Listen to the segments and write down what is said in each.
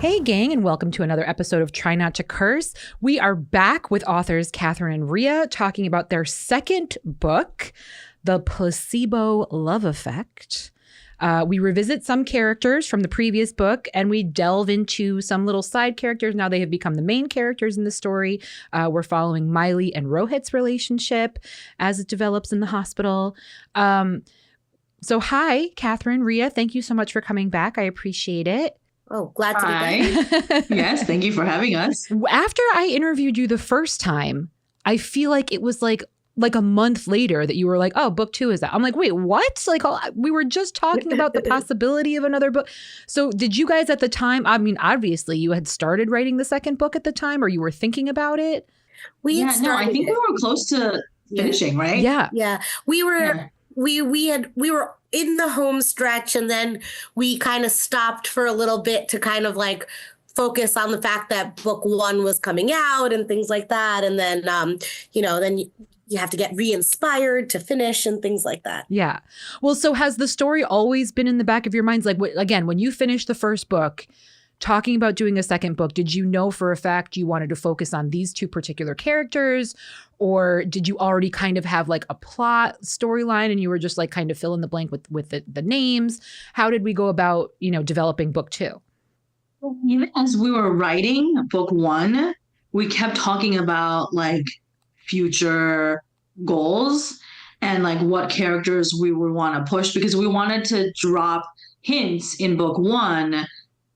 Hey, gang, and welcome to another episode of Try Not to Curse. We are back with authors Kathryn and Riya talking about their second book, The Placebo Love Effect. We revisit some characters from the previous book, and we delve into some little side characters. Now they have become the main characters in the story. We're following Miley and Rohit's relationship as it develops in the hospital. So hi, Kathryn, Riya. Thank you so much for coming back. I appreciate it. Oh, glad to be back. Yes, thank you for having us. After I interviewed you the first time, I feel like it was like a month later that you were like, oh, book 2 is out. I'm like, wait, what? Like, we were just talking about the possibility of another book. So did you guys at the time, I mean, obviously you had started writing the second book at the time, or you were thinking about it? I think we were close to finishing, right? Yeah. Yeah. We were in the home stretch, and then we kind of stopped for a little bit to kind of like focus on the fact that book 1 was coming out and things like that. And then, then you have to get re-inspired to finish and things like that. Yeah. Well, so has the story always been in the back of your minds? Like, again, when you finished the first book, talking about doing a second book, did you know for a fact you wanted to focus on these two particular characters? Or did you already kind of have like a plot storyline and you were just like kind of fill in the blank with the names? How did we go about, developing book 2? Even as we were writing book 1, we kept talking about like future goals and like what characters we would want to push, because we wanted to drop hints in book 1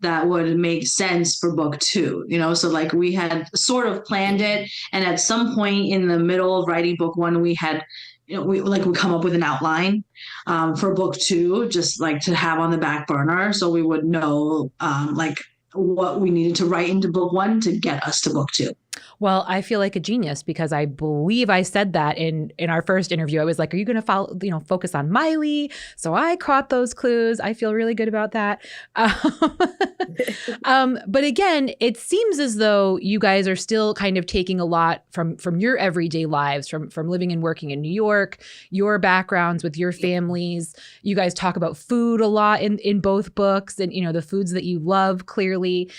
that would make sense for book 2, So like we had sort of planned it. And at some point in the middle of writing book 1, we had, we come up with an outline for book 2, just like to have on the back burner. So we would know like what we needed to write into book 1 to get us to book 2. Well, I feel like a genius because I believe I said that in our first interview. I was like, are you going to follow, focus on Miley? So I caught those clues. I feel really good about that. But again, it seems as though you guys are still kind of taking a lot from your everyday lives, from living and working in New York, your backgrounds with your families. You guys talk about food a lot in both books and, the foods that you love clearly.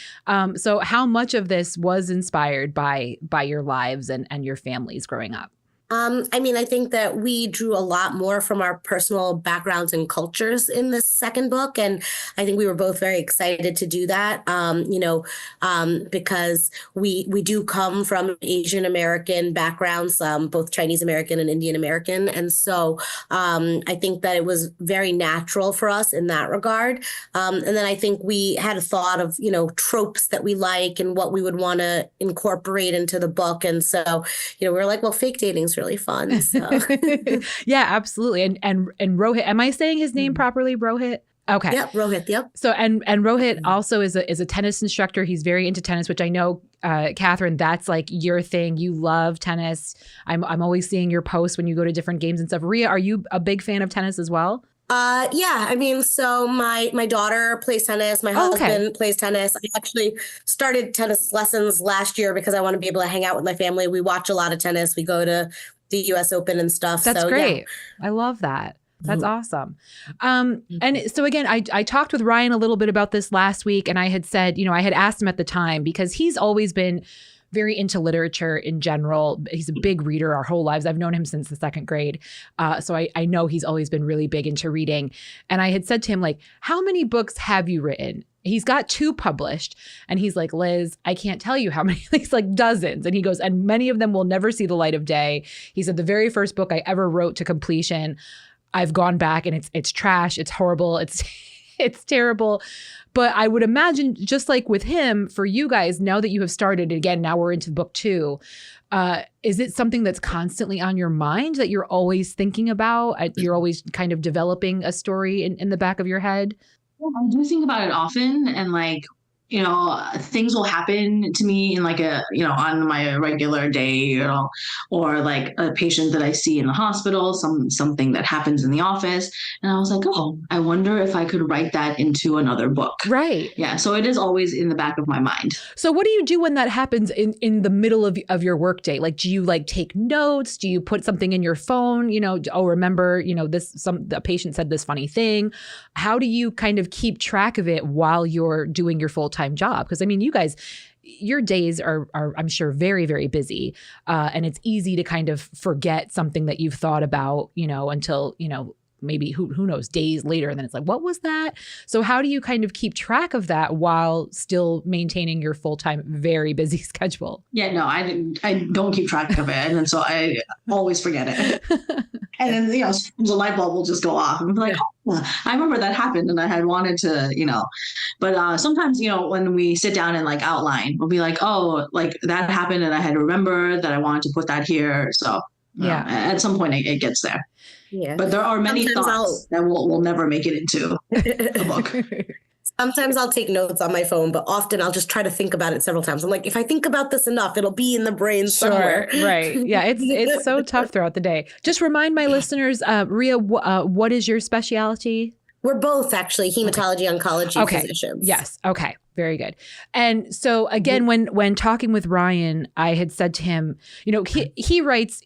So how much of this was inspired by your lives and your families growing up? I think that we drew a lot more from our personal backgrounds and cultures in this second book. And I think we were both very excited to do that, because we do come from Asian American backgrounds, both Chinese American and Indian American. And so I think that it was very natural for us in that regard. And then I think we had a thought of, tropes that we like and what we would want to incorporate into the book. And so, we were like, well, fake dating's really fun. So. Yeah, absolutely. And Rohit, am I saying his name properly? Rohit? Okay. Yep, Rohit. Yep. So and Rohit also is a tennis instructor. He's very into tennis, which I know, Kathryn, that's like your thing. You love tennis. I'm always seeing your posts when you go to different games and stuff. Riya, are you a big fan of tennis as well? Yeah. So my daughter plays tennis. My husband plays tennis. I actually started tennis lessons last year because I want to be able to hang out with my family. We watch a lot of tennis. We go to the US Open and stuff. That's great. Yeah. I love that. That's awesome. And so again, I talked with Ryan a little bit about this last week, and I had said, I had asked him at the time because he's always been very into literature in general. He's a big reader our whole lives. I've known him since the second grade. So I know he's always been really big into reading. And I had said to him, like, how many books have you written? He's got 2 published. And he's like, Liz, I can't tell you how many. He's like dozens. And he goes, and many of them will never see the light of day. He said, the very first book I ever wrote to completion, I've gone back and it's trash. It's horrible. It's terrible. But I would imagine, just like with him, for you guys, now that you have started, again, now we're into book 2, is it something that's constantly on your mind that you're always thinking about? You're always kind of developing a story in the back of your head? Yeah, I do think about it often, and like, things will happen to me in like on my regular day, or like a patient that I see in the hospital, something that happens in the office. And I was like, oh, I wonder if I could write that into another book. Right. Yeah. So it is always in the back of my mind. So what do you do when that happens in the middle of your workday? Like, do you like take notes? Do you put something in your phone? Remember, a patient said this funny thing. How do you kind of keep track of it while you're doing your full-time full-time job? Because I mean, you guys, your days are I'm sure very, very busy. And it's easy to kind of forget something that you've thought about, until, maybe who knows, days later. And then it's like, what was that? So how do you kind of keep track of that while still maintaining your full-time, very busy schedule? Yeah, no, I don't keep track of it. And so I always forget it. And then, sometimes a light bulb will just go off. I'm like, oh, I remember that happened and I had wanted to, but sometimes, when we sit down and like outline, we'll be like, oh, like that happened and I had remembered that I wanted to put that here. So yeah, at some point it gets there. Yeah. But there are many thoughts that will never make it into a book. Sometimes I'll take notes on my phone, but often I'll just try to think about it several times. I'm like, if I think about this enough, it'll be in the brain somewhere. Right. Yeah. It's so tough throughout the day. Just remind my listeners, Riya, what is your specialty? We're both actually hematology oncology physicians. Yes. Okay. Very good. And so again, when talking with Ryan, I had said to him, he writes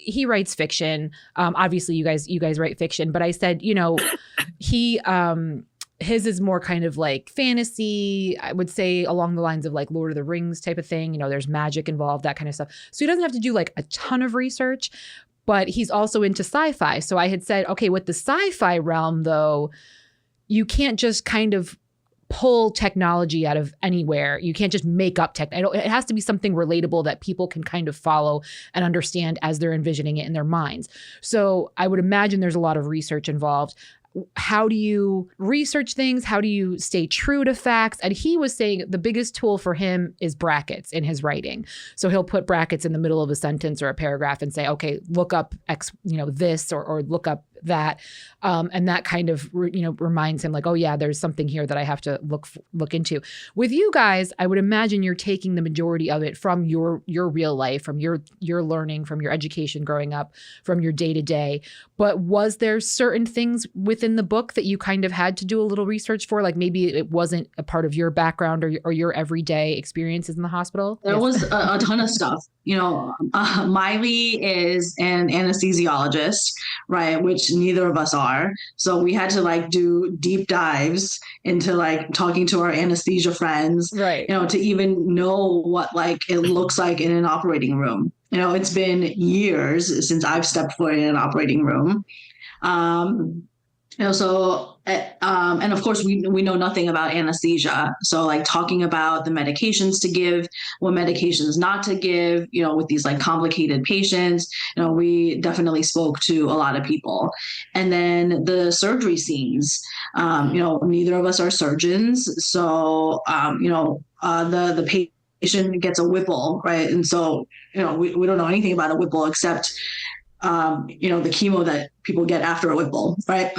fiction. Obviously you guys write fiction, but I said, he his is more kind of like fantasy, I would say along the lines of like Lord of the Rings type of thing. There's magic involved, that kind of stuff. So he doesn't have to do like a ton of research, but he's also into sci-fi. So I had said, okay, with the sci-fi realm though, you can't just kind of pull technology out of anywhere. You can't just make up tech. It has to be something relatable that people can kind of follow and understand as they're envisioning it in their minds. So I would imagine there's a lot of research involved. How do you research things? How do you stay true to facts? And he was saying the biggest tool for him is brackets in his writing. So he'll put brackets in the middle of a sentence or a paragraph and say, okay, look up X, this or look up that. And that kind of, reminds him like, oh yeah, there's something here that I have to look into. With you guys, I would imagine you're taking the majority of it from your real life, from your learning, from your education growing up, from your day to day. But was there certain things within the book that you kind of had to do a little research for? Like maybe it wasn't a part of your background or your everyday experiences in the hospital? There was a ton of stuff. Miley is an anesthesiologist, right? Which neither of us are. So we had to like do deep dives into like talking to our anesthesia friends, right? To even know what like it looks like in an operating room. It's been years since I've stepped foot in an operating room. And of course we know nothing about anesthesia. So like talking about the medications to give, what medications not to give, with these like complicated patients, we definitely spoke to a lot of people. And then the surgery scenes, neither of us are surgeons. So, the patient gets a Whipple, right? And so, we don't know anything about a Whipple except the chemo that people get after a Whipple, right?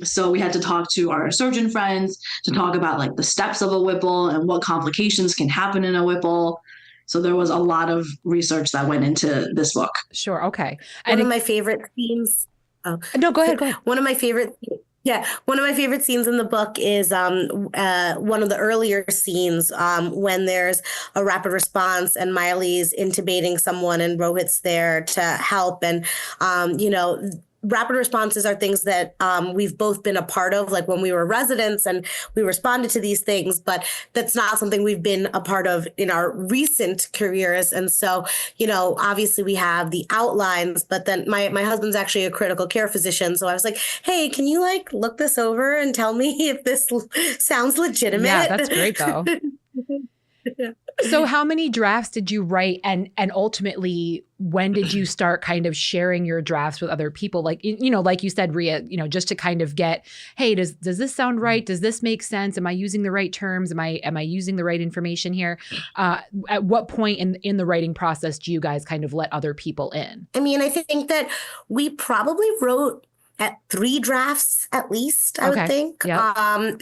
So we had to talk to our surgeon friends to talk about like the steps of a Whipple and what complications can happen in a Whipple. So there was a lot of research that went into this book. Sure. Okay. One of my favorite scenes. Oh. No, go ahead. One of my favorite scenes in the book is one of the earlier scenes when there's a rapid response and Miley's intubating someone and Rohit's there to help. And, rapid responses are things that we've both been a part of, like when we were residents and we responded to these things, but that's not something we've been a part of in our recent careers. And so, obviously we have the outlines, but then my husband's actually a critical care physician. So I was like, hey, can you like look this over and tell me if this sounds legitimate? Yeah, that's great though. So how many drafts did you write and ultimately when did you start kind of sharing your drafts with other people? Like, like you said, Riya, just to kind of get, hey, does this sound right? Does this make sense? Am I using the right terms? Am I using the right information here? At what point in the writing process do you guys kind of let other people in? I mean, I think that we probably wrote at 3 drafts at least, I would think. Yep.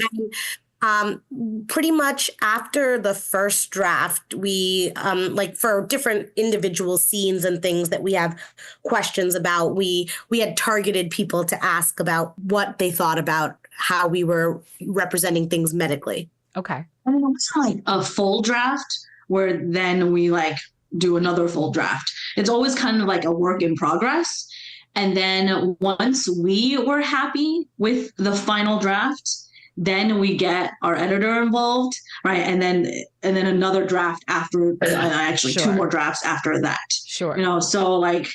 Pretty much after the first draft, we like for different individual scenes and things that we have questions about, we had targeted people to ask about what they thought about how we were representing things medically. Okay. I mean, it's not like a full draft where then we like do another full draft. It's always kind of like a work in progress. And then once we were happy with the final draft, then we get our editor involved, right? And then another draft after, actually Sure. 2 more drafts after that. Sure. You know, so like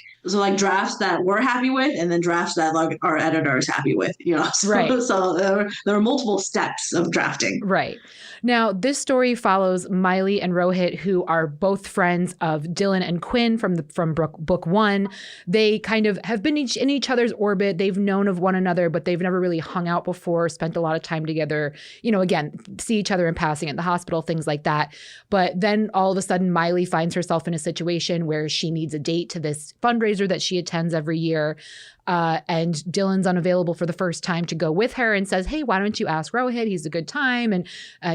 drafts that we're happy with, and then drafts that like our editor is happy with, you know. So, Right. So there are multiple steps of drafting. Right. Now, this story follows Miley and Rohit, who are both friends of Dylan and Quinn from book 1. They kind of have been in each other's orbit. They've known of one another, but they've never really hung out before, spent a lot of time together, you know, again, see each other in passing at the hospital, things like that. But then all of a sudden, Miley finds herself in a situation where she needs a date to this fundraiser that she attends every year. And Dylan's unavailable for the first time to go with her and says, hey, why don't you ask Rohit? He's a good time. And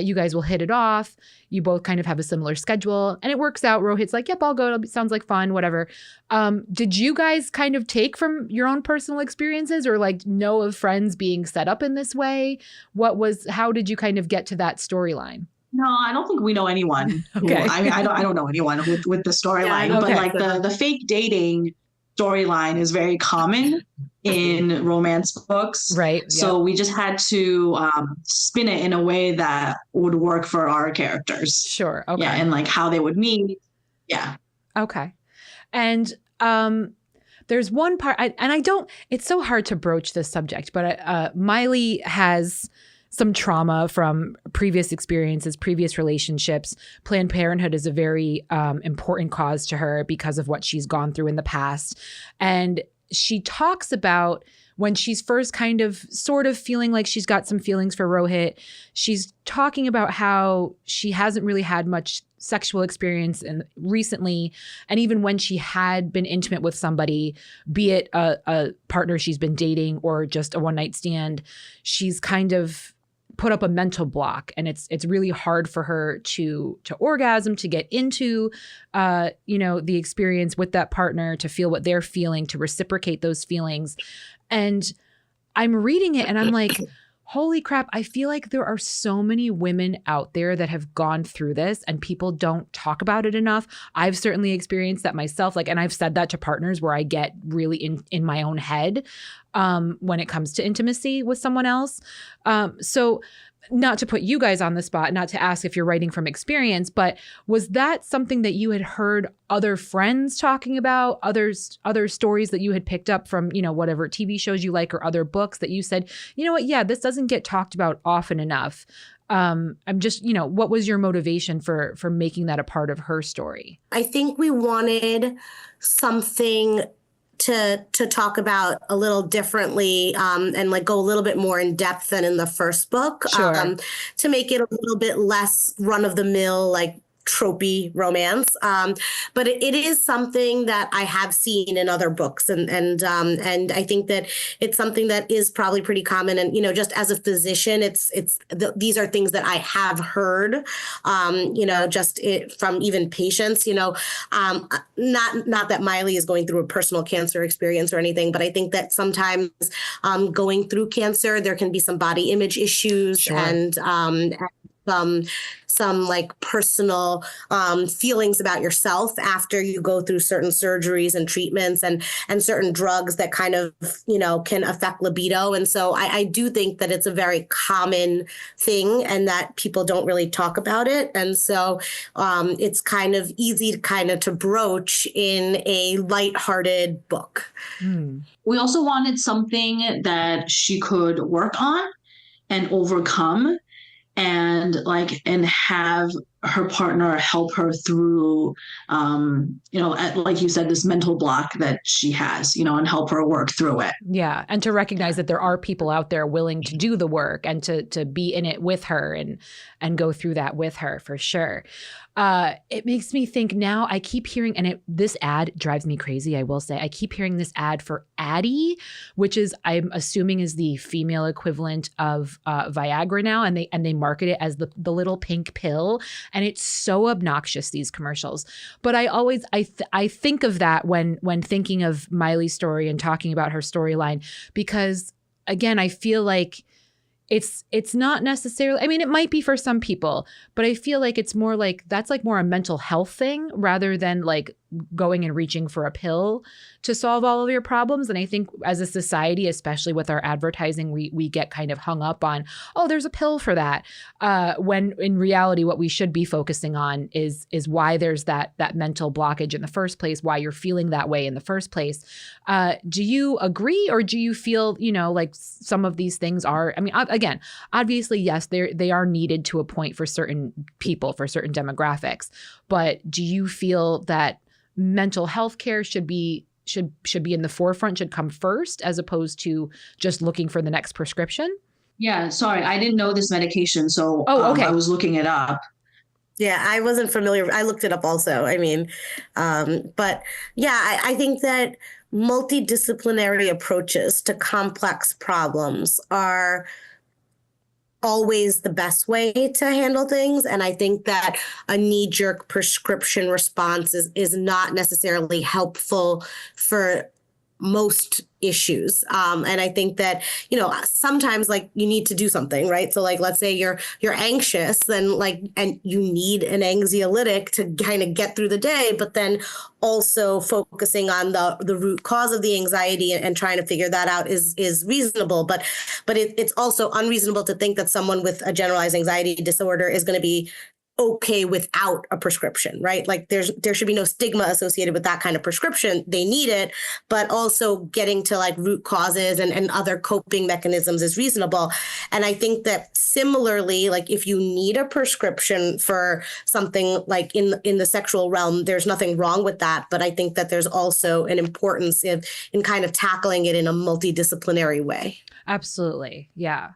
you guys will hit it off. You both kind of have a similar schedule. And it works out. Rohit's like, yep, I'll go. It sounds like fun, whatever. Did you guys kind of take from your own personal experiences or like know of friends being set up in this way? How did you kind of get to that storyline? No, I don't think we know anyone. Okay. I mean, I don't know anyone with the storyline, Yeah, but okay. like the fake dating storyline is very common in romance books. Right. So we just had to spin it in a way that would work for our characters. Sure. Okay. Yeah, and like how they would meet. Yeah. Okay. And there's one part, it's so hard to broach this subject, but Miley has some trauma from previous experiences, previous relationships. Planned Parenthood is a very important cause to her because of what she's gone through in the past. And she talks about when she's first kind of sort of feeling like she's got some feelings for Rohit, she's talking about how she hasn't really had much sexual experience recently. And even when she had been intimate with somebody, be it a partner she's been dating or just a one-night stand, she's kind of put up a mental block, and it's really hard for her to orgasm, to get into the experience with that partner, to feel what they're feeling, to reciprocate those feelings. And I'm reading it and I'm like, holy crap, I feel like there are so many women out there that have gone through this and people don't talk about it enough. I've certainly experienced that myself. And I've said that to partners where I get really in my own head when it comes to intimacy with someone else. So not to put you guys on the spot, not to ask if you're writing from experience, but was that something that you had heard other friends talking about, other stories that you had picked up from, whatever TV shows you like or other books that you said, you know what, yeah, this doesn't get talked about often enough. I'm just, what was your motivation for making that a part of her story? I think we wanted something to talk about a little differently and like go a little bit more in depth than in the first book. Sure. To make it a little bit less run of the mill, like tropey romance. But it is something that I have seen in other books. And I think that it's something that is probably pretty common. And, just as a physician, these are things that I have heard, from even patients, not that Miley is going through a personal cancer experience or anything, but I think that sometimes going through cancer, there can be some body image issues. Sure. And some like personal feelings about yourself after you go through certain surgeries and treatments and certain drugs that kind of, can affect libido. And so I do think that it's a very common thing and that people don't really talk about it. And so it's kind of easy to broach in a lighthearted book. We also wanted something that she could work on and overcome and have her partner help her through, like you said, this mental block that she has, and help her work through it. Yeah. And to recognize that there are people out there willing to do the work and to be in it with her and go through that with her for sure. It makes me think now I keep hearing, and this ad drives me crazy, I will say. I keep hearing this ad for Addie, which is, I'm assuming is the female equivalent of Viagra now. And they market it as the little pink pill. And it's so obnoxious, these commercials. But I think of that when thinking of Miley's story and talking about her storyline, because again, I feel like it's not necessarily, I mean, it might be for some people, but I feel like it's more like, that's like more a mental health thing rather than like going and reaching for a pill to solve all of your problems. And I think as a society, especially with our advertising, we get kind of hung up on, oh, there's a pill for that. When in reality, what we should be focusing on is why there's that mental blockage in the first place, why you're feeling that way in the first place. Do you agree, or do you feel, like some of these things are, I mean, again, obviously, yes, they are needed to a point for certain people, for certain demographics. But do you feel that mental health care should be in the forefront, should come first, as opposed to just looking for the next prescription? Yeah, sorry, I didn't know this medication, so okay. I was looking it up. Yeah, I wasn't familiar. I looked it up also. I mean, but yeah, I think that multidisciplinary approaches to complex problems are always the best way to handle things. And I think that a knee-jerk prescription response is not necessarily helpful for most issues. And I think that, sometimes like you need to do something, right? So like, let's say you're anxious, then and you need an anxiolytic to kind of get through the day, but then also focusing on the root cause of the anxiety and trying to figure that out is reasonable. But it's also unreasonable to think that someone with a generalized anxiety disorder is going to be okay without a prescription, right? Like there should be no stigma associated with that kind of prescription. They need it, but also getting to like root causes and other coping mechanisms is reasonable. And I think that similarly, like if you need a prescription for something like in the sexual realm, there's nothing wrong with that. But I think that there's also an importance in kind of tackling it in a multidisciplinary way. Absolutely. Yeah.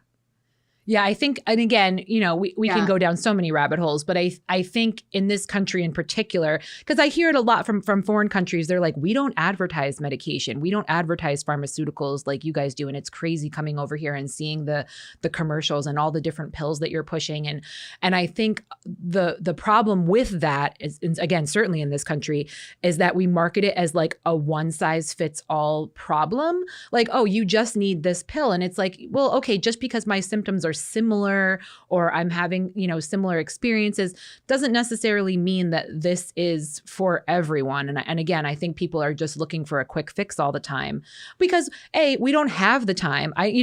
Yeah, I think, and again, we can go down so many rabbit holes, but I think in this country in particular, because I hear it a lot from foreign countries, they're like, we don't advertise medication. We don't advertise pharmaceuticals like you guys do. And it's crazy coming over here and seeing the commercials and all the different pills that you're pushing. And I think the problem with that is, again, certainly in this country, is that we market it as like a one size fits all problem. Like, oh, you just need this pill. And it's like, well, okay, just because my symptoms are similar or I'm having, similar experiences doesn't necessarily mean that this is for everyone. And again, I think people are just looking for a quick fix all the time because we don't have the time. I've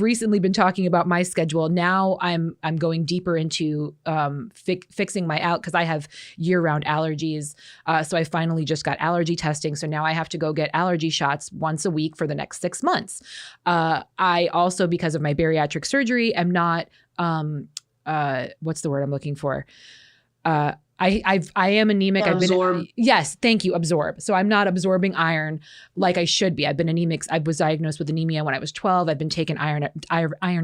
recently been talking about my schedule. Now I'm going deeper into fixing my because I have year-round allergies. So I finally just got allergy testing. So now I have to go get allergy shots once a week for the next 6 months. I also, because of my bariatric surgery, am not, what's the word I'm looking for? I am anemic. Absorb. Yes, thank you. Absorb. So I'm not absorbing iron like I should be. I've been anemic. I was diagnosed with anemia when I was 12. I've been taking iron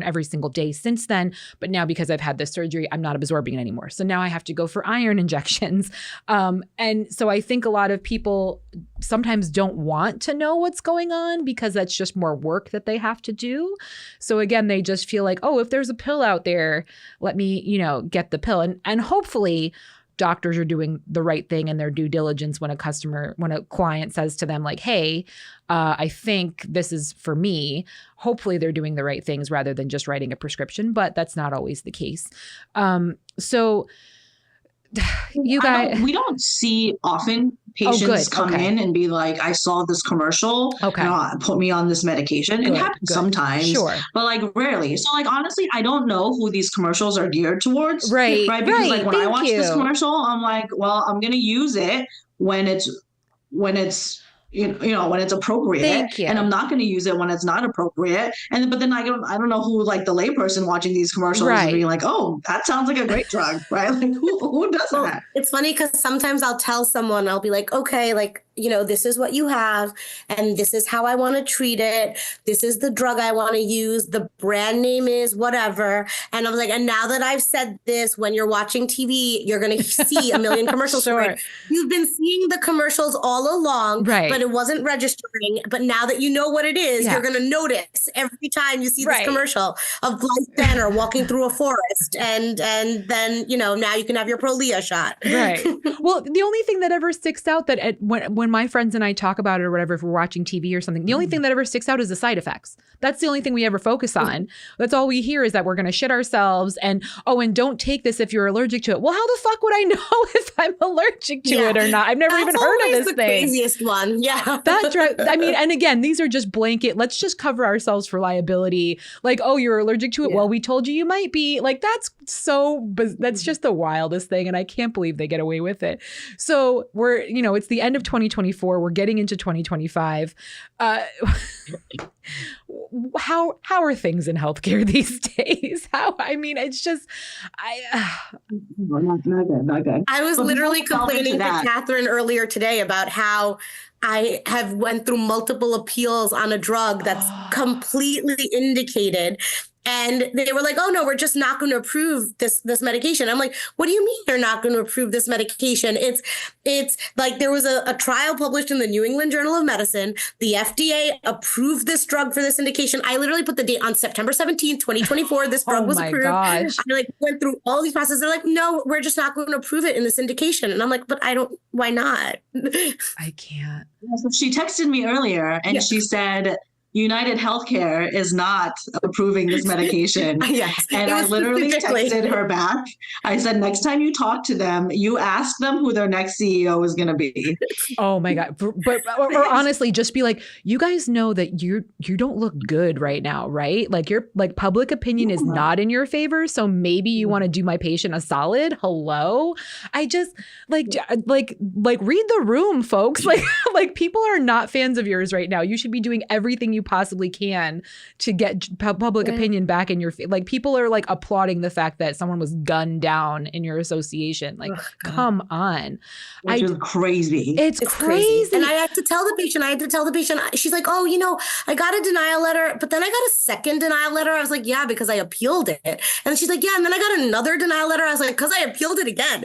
every single day since then. But now because I've had this surgery, I'm not absorbing it anymore. So now I have to go for iron injections. And so I think a lot of people sometimes don't want to know what's going on because that's just more work that they have to do. So again, they just feel like, oh, if there's a pill out there, let me, get the pill. And hopefully doctors are doing the right thing in their due diligence when a client says to them like, hey, I think this is for me. Hopefully they're doing the right things rather than just writing a prescription, but that's not always the case. So you guys, we don't see often patients come in and be like, I saw this commercial, put me on this medication. It happens sometimes, but like rarely. So like, honestly, I don't know who these commercials are geared towards. Right. Because like when I watch this commercial, I'm like, well, I'm going to use it when it's when it's appropriate, and I'm not going to use it when it's not appropriate. But then I don't know who like the layperson watching these commercials and being like, oh, that sounds like a great drug, right? Like who does that? It's funny because sometimes I'll tell someone, I'll be like, okay, like, this is what you have, and this is how I want to treat it. This is the drug I want to use. The brand name is whatever. And I was like, and now that I've said this, when you're watching TV, you're going to see a million commercials for it. You've been seeing the commercials all along, but it wasn't registering. But now that you know what it is, you're going to notice every time you see this commercial of Blythe Banner walking through a forest. And then, now you can have your Prolia shot. Right. Well, the only thing that ever sticks out that when when my friends and I talk about it or whatever, if we're watching TV or something, the only thing that ever sticks out is the side effects. That's the only thing we ever focus on. That's all we hear is that we're going to shit ourselves and don't take this if you're allergic to it. Well, how the fuck would I know if I'm allergic to it or not? I've never even heard of this thing. That's the craziest one. Yeah. I mean, and again, these are just blanket. Let's just cover ourselves for liability. Like, oh, you're allergic to it. Yeah. Well, we told you might be. Like, that's just the wildest thing. And I can't believe they get away with it. So it's the end of 2024. We're getting into 2025. How are things in healthcare these days? It's just, not good. I was literally complaining to Kathryn earlier today about how I have went through multiple appeals on a drug that's completely indicated. And they were like, oh, no, we're just not going to approve this medication. I'm like, what do you mean you're not going to approve this medication? It's like there was a trial published in the New England Journal of Medicine. The FDA approved this drug for this indication. I literally put the date on September 17th, 2024. This drug was approved. Gosh. I went through all these processes. They're like, no, we're just not going to approve it in this indication. And I'm like, but why not? I can't. So she texted me earlier and she said, United Healthcare is not approving this medication. Yes, and I literally texted her back. I said, next time you talk to them, you ask them who their next CEO is going to be. Oh my God. But or honestly, just be like, you guys know that you don't look good right now, right? Like public opinion is not in your favor. So maybe you want to do my patient a solid. Hello. I just like read the room, folks. Like people are not fans of yours right now. You should be doing everything you possibly can to get public opinion back in your like people are like applauding the fact that someone was gunned down in your association. Like, come on. Which is crazy. It's crazy. And I had to tell the patient, she's like, oh, I got a denial letter, but then I got a second denial letter. I was like, yeah, because I appealed it. And she's like, yeah. And then I got another denial letter. I was like, because I appealed it again.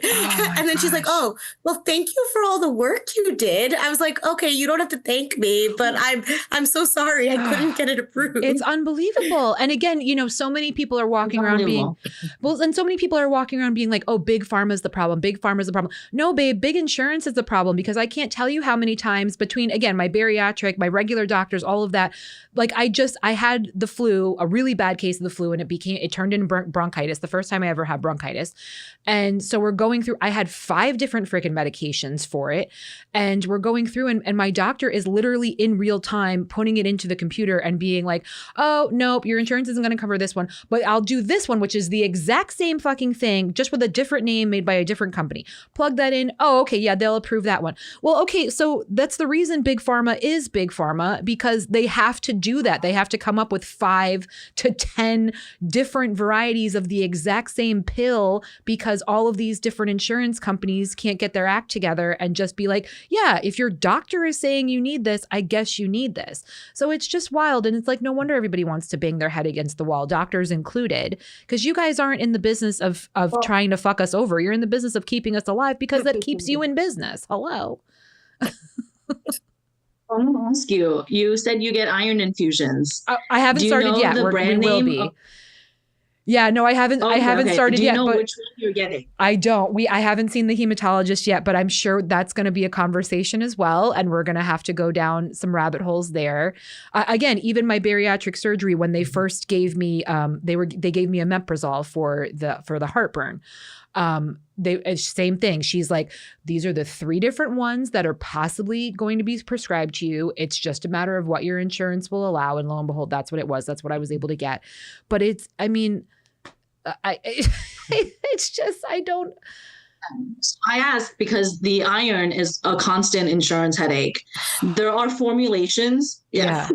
And then she's like, oh, well, thank you for all the work you did. I was like, okay, you don't have to thank me, but I'm so sorry. I couldn't get it approved. It's unbelievable. And again, so many people are walking around being, like, oh, big pharma is the problem. Big pharma is the problem. No, babe, big insurance is the problem because I can't tell you how many times between, again, my bariatric, my regular doctors, all of that. Like I had the flu, a really bad case of the flu, and it turned into bronchitis, the first time I ever had bronchitis. And so we're going through, I had 5 different freaking medications for it. And we're going through and my doctor is literally in real time putting it into the computer and being like, oh, nope, your insurance isn't going to cover this one, but I'll do this one, which is the exact same fucking thing, just with a different name made by a different company. Plug that in. Oh, okay. Yeah, they'll approve that one. Well, okay. So that's the reason big pharma is big pharma, because they have to do that. They have to come up with 5 to 10 different varieties of the exact same pill because all of these different insurance companies can't get their act together and just be like, yeah, if your doctor is saying you need this, I guess you need this. So it's just wild. And it's like, no wonder everybody wants to bang their head against the wall, doctors included, because you guys aren't in the business of trying to fuck us over. You're in the business of keeping us alive because that keeps you in business. Hello. I want to ask you, you said you get iron infusions. I haven't started yet. The brand we will name? be. Yeah, no, I haven't. I haven't started Do you yet. know but which one you're getting? I don't. I haven't seen the hematologist yet, but I'm sure that's going to be a conversation as well, and we're going to have to go down some rabbit holes there. Again, even my bariatric surgery, when they first gave me, they gave me a omeprazole for the heartburn. Same thing. She's like, these are the 3 different ones that are possibly going to be prescribed to you. It's just a matter of what your insurance will allow. And lo and behold, that's what it was. That's what I was able to get. But it's just, I don't. I ask because the iron is a constant insurance headache. There are formulations. Yeah.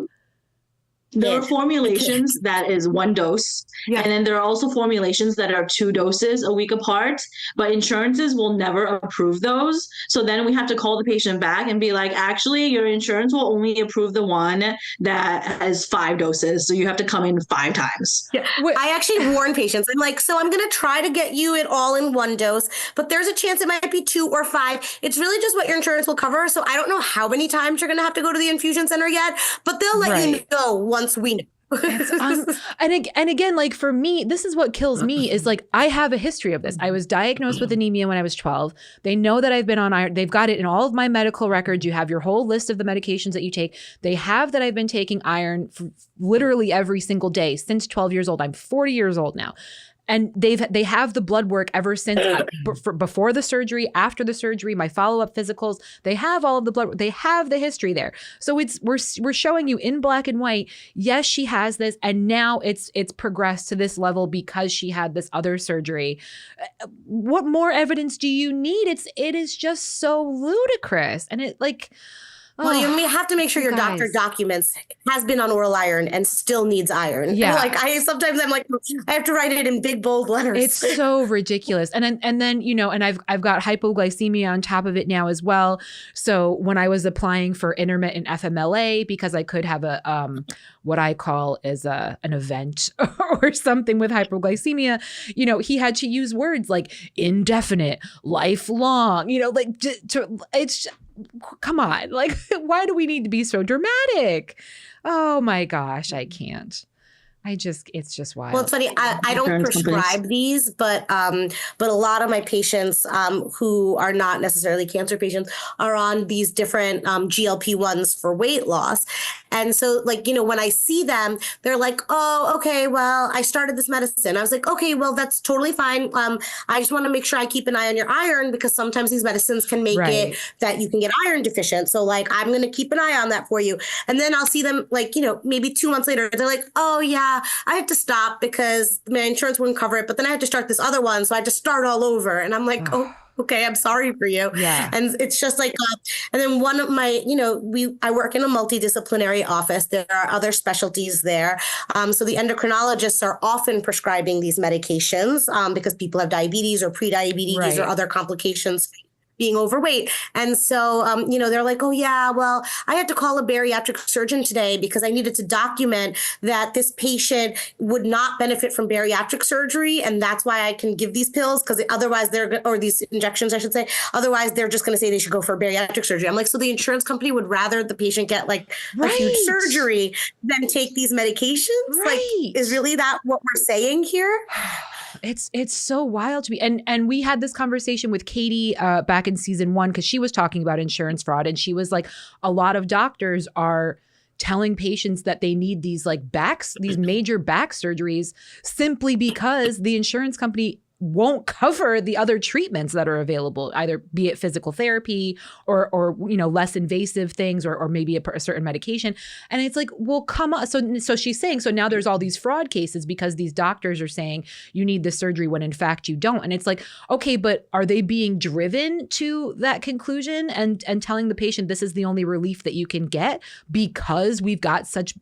There are formulations that is 1 dose. Yeah. And then there are also formulations that are 2 doses a week apart, but insurances will never approve those. So then we have to call the patient back and be like, actually, your insurance will only approve the one that has 5 doses. So you have to come in 5 times. Yeah. I actually warn patients. I'm like, so I'm going to try to get you it all in 1 dose, but there's a chance it might be 2 or 5. It's really just what your insurance will cover. So I don't know how many times you're going to have to go to the infusion center yet, but they'll let you know once we know. And again, like for me, this is what kills me is like, I have a history of this. I was diagnosed with anemia when I was 12. They know that I've been on iron. They've got it in all of my medical records. You have your whole list of the medications that you take. They have that I've been taking iron for literally every single day since 12 years old. I'm 40 years old now. And they have the blood work ever since before the surgery, after the surgery, my follow-up physicals. They have all of the blood. They have the history there. So we're showing you in black and white. Yes, she has this, and now it's progressed to this level because she had this other surgery. What more evidence do you need? It is just so ludicrous, and it like. Well, you have to make sure your doctor documents has been on oral iron and still needs iron. Yeah. Like sometimes I'm like, I have to write it in big bold letters. It's so ridiculous. And then, you know, and I've got hypoglycemia on top of it now as well. So when I was applying for intermittent FMLA, because I could have a, what I call is an event or something with hypoglycemia, you know, he had to use words like indefinite, lifelong, you know, like it's come on, like, why do we need to be so dramatic? Oh my gosh, I can't. It's just wild. Well, it's funny. I don't prescribe these, but a lot of my patients who are not necessarily cancer patients are on these different GLP-1s for weight loss. And so, like, you know, when I see them, they're like, oh, okay, well, I started this medicine. I was like, okay, well, that's totally fine. I just want to make sure I keep an eye on your iron because sometimes these medicines can make it that you can get iron deficient. So like, I'm going to keep an eye on that for you. And then I'll see them like, you know, maybe 2 months later, they're like, oh yeah, I had to stop because my insurance wouldn't cover it, but then I had to start this other one. So I just start all over. And I'm like, oh, okay, I'm sorry for you. Yeah. And it's just like, and then one of my, you know, I work in a multidisciplinary office. There are other specialties there. So the endocrinologists are often prescribing these medications because people have diabetes or prediabetes or other complications being overweight. And so, you know, they're like, oh yeah, well, I had to call a bariatric surgeon today because I needed to document that this patient would not benefit from bariatric surgery. And that's why I can give these pills because otherwise or these injections, I should say, otherwise they're just going to say they should go for bariatric surgery. I'm like, so the insurance company would rather the patient get like a huge surgery than take these medications? Like, is really that what we're saying here? It's so wild to me. And we had this conversation with Katie back in season 1 because she was talking about insurance fraud. And she was like, a lot of doctors are telling patients that they need these major back surgeries simply because the insurance company won't cover the other treatments that are available, either be it physical therapy or you know, less invasive things or maybe a certain medication. And it's like, well, come on. So she's saying, so now there's all these fraud cases because these doctors are saying you need this surgery when in fact you don't. And it's like, okay, but are they being driven to that conclusion and telling the patient this is the only relief that you can get because we've got such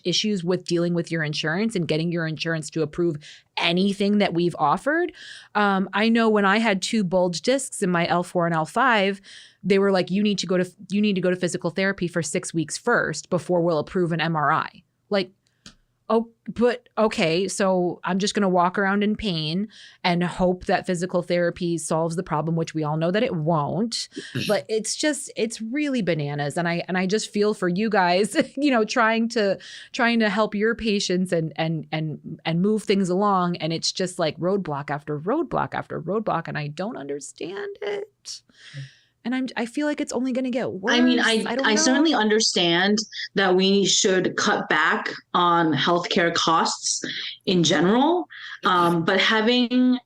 issues with dealing with your insurance and getting your insurance to approve anything that we've offered? I know when I had 2 bulge discs in my L4 and L5, they were like, you need to go to physical therapy for 6 weeks first before we'll approve an MRI. Like, oh, but okay, so I'm just going to walk around in pain and hope that physical therapy solves the problem, which we all know that it won't. But it's really bananas. And I just feel for you guys, you know, trying to help your patients and move things along. And it's just like roadblock after roadblock after roadblock. And I don't understand it. And I feel like it's only going to get worse. I mean, I certainly understand that we should cut back on healthcare costs in general. But having,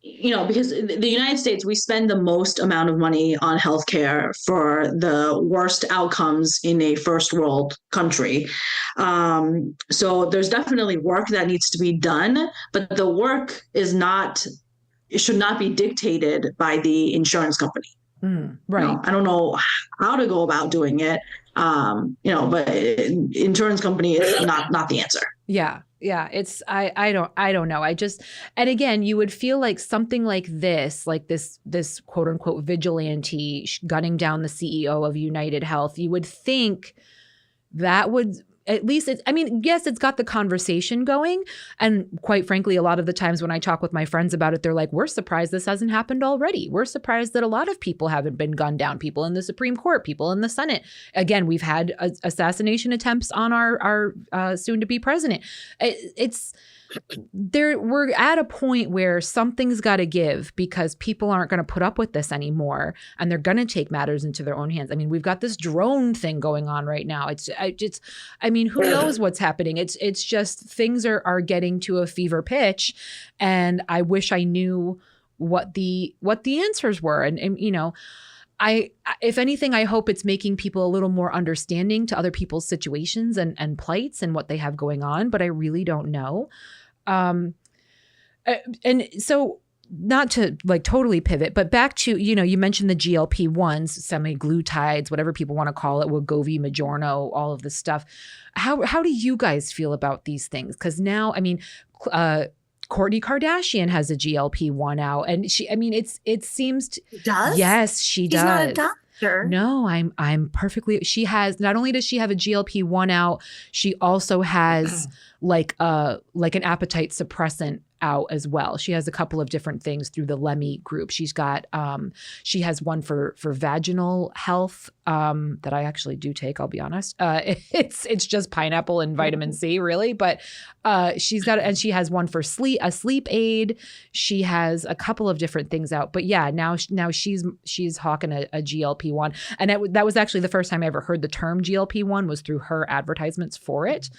you know, because the United States, we spend the most amount of money on healthcare for the worst outcomes in a first world country. So there's definitely work that needs to be done, but the work it should not be dictated by the insurance company. Right. You know, I don't know how to go about doing it. You know, but insurance company is not the answer. Yeah. Yeah. It's, I don't know. And again, you would feel like something like this quote unquote vigilante gunning down the CEO of United Health, you would think that would at least it's, I mean, yes, it's got the conversation going. And quite frankly, a lot of the times when I talk with my friends about it, they're like, we're surprised this hasn't happened already. We're surprised that a lot of people haven't been gunned down, people in the Supreme Court, people in the Senate. Again, we've had assassination attempts on our soon to be president. We're at a point where something's got to give, because people aren't going to put up with this anymore, and they're going to take matters into their own hands. I mean, we've got this drone thing going on right now. I mean, who knows what's happening? It's just things are getting to a fever pitch, and I wish I knew what the answers were. And you know, if anything, I hope it's making people a little more understanding to other people's situations and plights and what they have going on, but I really don't know. And so, not to like totally pivot, but back to, you know, you mentioned the GLP-1s, semaglutides, whatever people want to call it, Wegovy, Mounjaro, all of this stuff. How do you guys feel about these things? Because now, I mean, Kourtney Kardashian has a GLP-1 out, and it seems She does? Yes, she does. She's not a doctor. No, I'm perfectly. She has, not only does she have a GLP-1 out, she also has like an appetite suppressant out as well. She has a couple of different things through the Lemmy group. She's got she has one for vaginal health that I actually do take, I'll be honest. It's just pineapple and vitamin C, really, but she has one for a sleep aid. She has a couple of different things out. But yeah, now she's hawking a GLP-1, and that was actually the first time I ever heard the term GLP-1 was through her advertisements for it.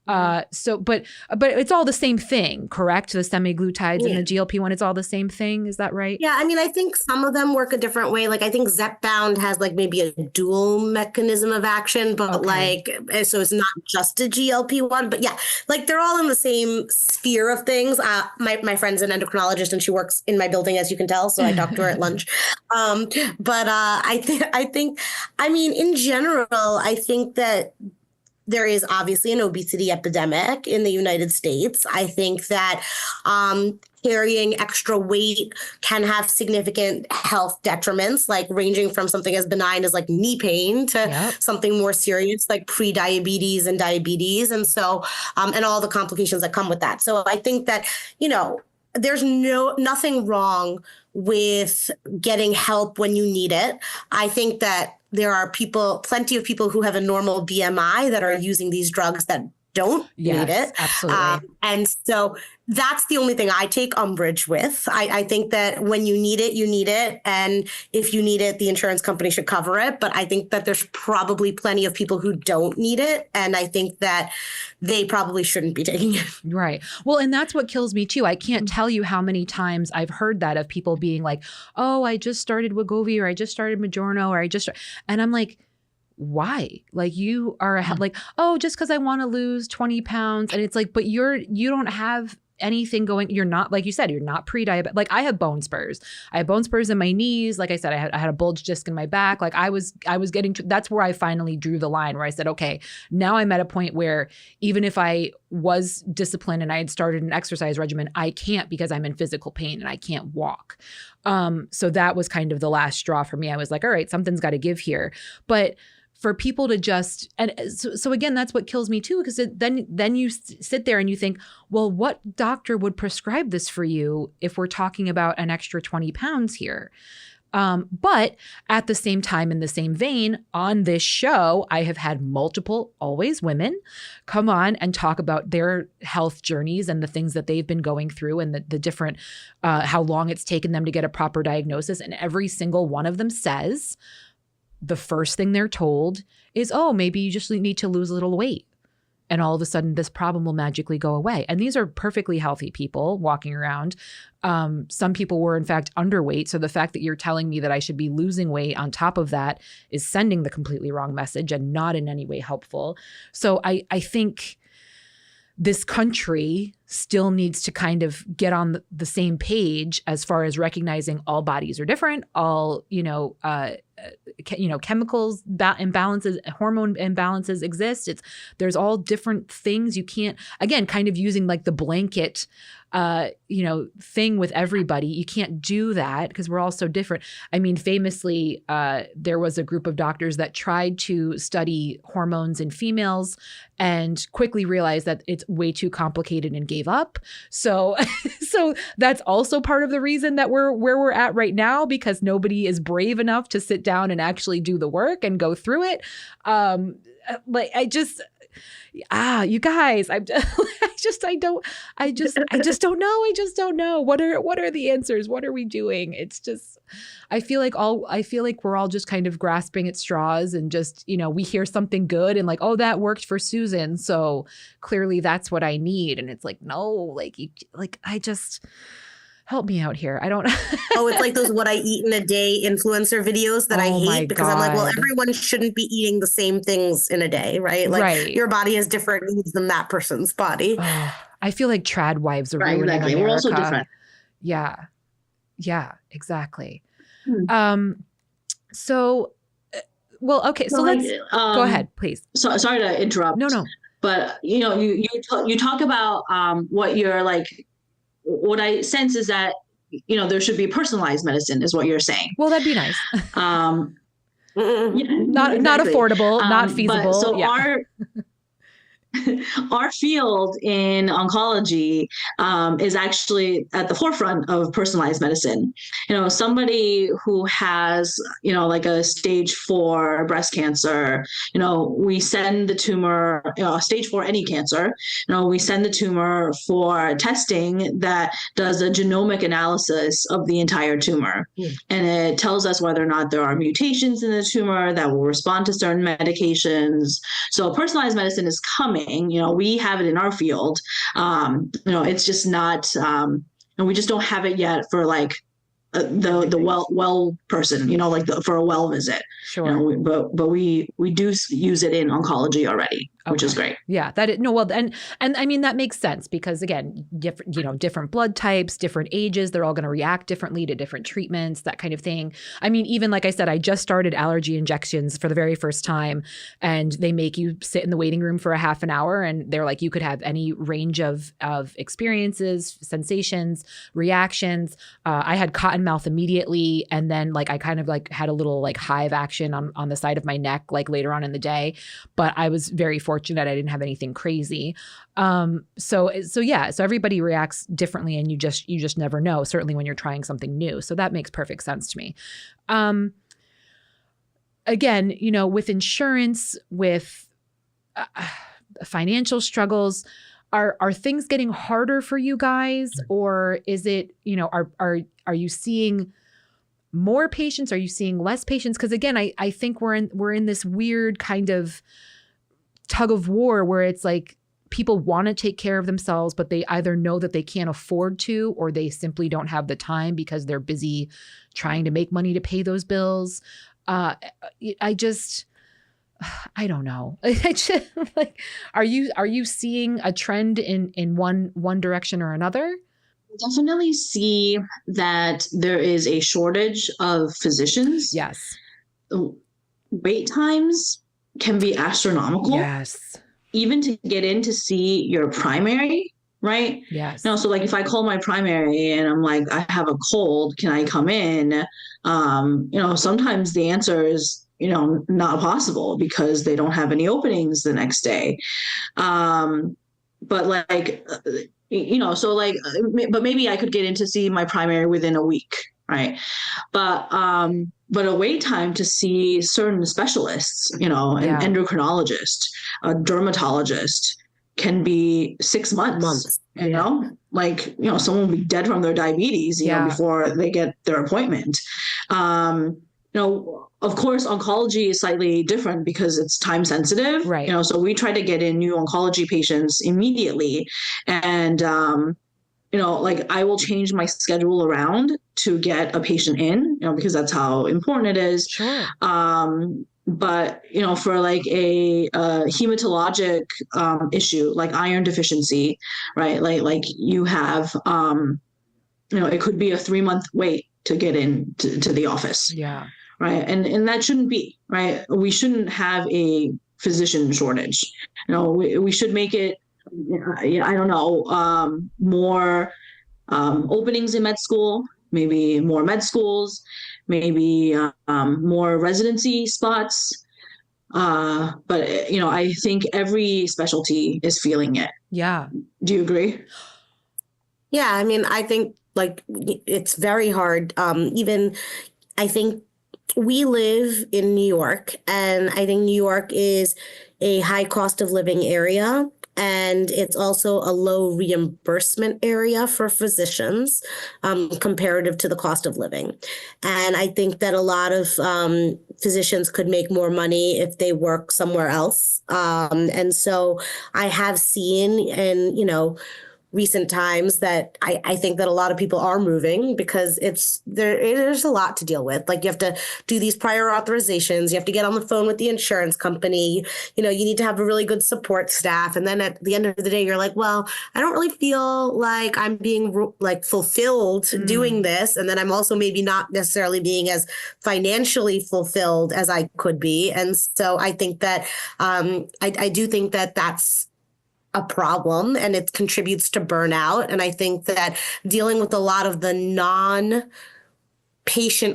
But it's all the same thing, correct? The semaglutides and the GLP-1, it's all the same thing. Is that right? Yeah, I mean, I think some of them work a different way. Like, I think Zepbound has like maybe a dual mechanism of action, but so it's not just a GLP-1. But yeah, like they're all in the same sphere of things. My friend's an endocrinologist, and she works in my building, as you can tell. So I talked to her at lunch. I think, I mean, in general, I think that there is obviously an obesity epidemic in the United States. I think that carrying extra weight can have significant health detriments, like ranging from something as benign as like knee pain to something more serious like pre-diabetes and diabetes. And so, and all the complications that come with that. So I think that, you know, there's nothing wrong with getting help when you need it. I think that there are plenty of people who have a normal BMI that are using these drugs that don't need it. Absolutely. And so that's the only thing I take umbrage with. I think that when you need it, you need it. And if you need it, the insurance company should cover it. But I think that there's probably plenty of people who don't need it. And I think that they probably shouldn't be taking it. Right. Well, and that's what kills me too. I can't tell you how many times I've heard that of people being like, oh, I just started Wegovy, or I just started Mounjaro, or and I'm like, why? Like, you are like, oh, just because I want to lose 20 pounds. And it's like, but you don't have anything going. You're not, like you said, you're not pre-diabetic. Like, I have bone spurs. I have bone spurs in my knees. Like I said, I had a bulge disc in my back. Like I was getting to, that's where I finally drew the line, where I said, okay, now I'm at a point where even if I was disciplined and I had started an exercise regimen, I can't, because I'm in physical pain and I can't walk. So that was kind of the last straw for me. I was like, all right, something's got to give here. But for people to just, and so again, that's what kills me too, because then you sit there and you think, well, what doctor would prescribe this for you if we're talking about an extra 20 pounds here? But at the same time, in the same vein, on this show, I have had multiple, always women, come on and talk about their health journeys and the things that they've been going through, and the different, how long it's taken them to get a proper diagnosis. And every single one of them says, the first thing they're told is, oh, maybe you just need to lose a little weight. And all of a sudden, this problem will magically go away. And these are perfectly healthy people walking around. Some people were, in fact, underweight. So the fact that you're telling me that I should be losing weight on top of that is sending the completely wrong message and not in any way helpful. So I think this country still needs to kind of get on the same page as far as recognizing all bodies are different, all, chemicals imbalances, hormone imbalances exist. There's all different things. You can't, again, kind of using like the blanket thing with everybody. You can't do that because we're all so different. I mean, famously, there was a group of doctors that tried to study hormones in females and quickly realized that it's way too complicated and gave up. So that's also part of the reason that we're where we're at right now, because nobody is brave enough to sit down and actually do the work and go through it. You guys, I just don't know. I just don't know. What are the answers? What are we doing? It's just, I feel like we're all just kind of grasping at straws and just, we hear something good and like, oh, that worked for Susan, so clearly that's what I need. And it's like, no, help me out here. I don't. Oh, it's like those what I eat in a day influencer videos that I hate, because I'm like, well, everyone shouldn't be eating the same things in a day, right? Like your body has different needs than that person's body. Oh, I feel like trad wives are right, ruining exactly. America. We're also different. Yeah, exactly. So let's go ahead, please. So sorry to interrupt. No. But you talk about what you're like. What I sense is that, there should be personalized medicine is what you're saying. Well, that'd be nice. Not affordable, not feasible. Our field in oncology is actually at the forefront of personalized medicine. Somebody who has, like a stage 4 breast cancer, we send the tumor, stage 4 any cancer, we send the tumor for testing that does a genomic analysis of the entire tumor. And it tells us whether or not there are mutations in the tumor that will respond to certain medications. So personalized medicine is coming. We have it in our field. It's just not, and we just don't have it yet for like the well person, for a well visit. Sure. But we do use it in oncology already, which is great. Yeah, and I mean that makes sense because again, different blood types, different ages, they're all going to react differently to different treatments, that kind of thing. I mean, even like I said, I just started allergy injections for the very first time, and they make you sit in the waiting room for a half an hour, and they're like you could have any range of experiences, sensations, reactions. I had cotton mouth immediately, and then like I kind of like had a little like hive action on the side of my neck like later on in the day, but I was very fortunate I didn't have anything crazy. So everybody reacts differently, and you just never know, certainly when you're trying something new. So that makes perfect sense to me. Again, with insurance, with financial struggles, are things getting harder for you guys, or is it, are you seeing more patients? Are you seeing less patients? Because again, I think we're in this weird kind of tug of war where it's like people want to take care of themselves, but they either know that they can't afford to, or they simply don't have the time because they're busy trying to make money to pay those bills. I don't know. Like, are you seeing a trend in one direction or another? Definitely see that there is a shortage of physicians. Yes. Wait times can be astronomical. Yes. Even to get in to see your primary, right? Yes. No, so like if I call my primary and I'm like, I have a cold, can I come in? Sometimes the answer is, not possible because they don't have any openings the next day. But like, but maybe I could get in to see my primary within a week, right? But a wait time to see certain specialists, an endocrinologist, a dermatologist, can be 6 months. Someone will be dead from their diabetes, before they get their appointment. Of course, oncology is slightly different because it's time sensitive, right? So we try to get in new oncology patients immediately, and I will change my schedule around to get a patient in, because that's how important it is. Sure. But for like a hematologic issue like iron deficiency, right? Like you have it could be a 3-month wait to get in to the office. Yeah. Right. And that shouldn't be, right. We shouldn't have a physician shortage. We should make it, I don't know, more openings in med school, maybe more med schools, maybe more residency spots. But I think every specialty is feeling it. Yeah. Do you agree? Yeah, I mean, I think like it's very hard. Even I think we live in New York, and I think New York is a high cost of living area. And it's also a low reimbursement area for physicians, comparative to the cost of living. And I think that a lot of physicians could make more money if they work somewhere else. And so I have seen, and recent times that I think that a lot of people are moving because there's a lot to deal with. Like you have to do these prior authorizations. You have to get on the phone with the insurance company. You need to have a really good support staff. And then at the end of the day, you're like, well, I don't really feel like I'm being like fulfilled doing this. And then I'm also maybe not necessarily being as financially fulfilled as I could be. And so I think that I do think that that's a problem, and it contributes to burnout. And I think that dealing with a lot of the non-patient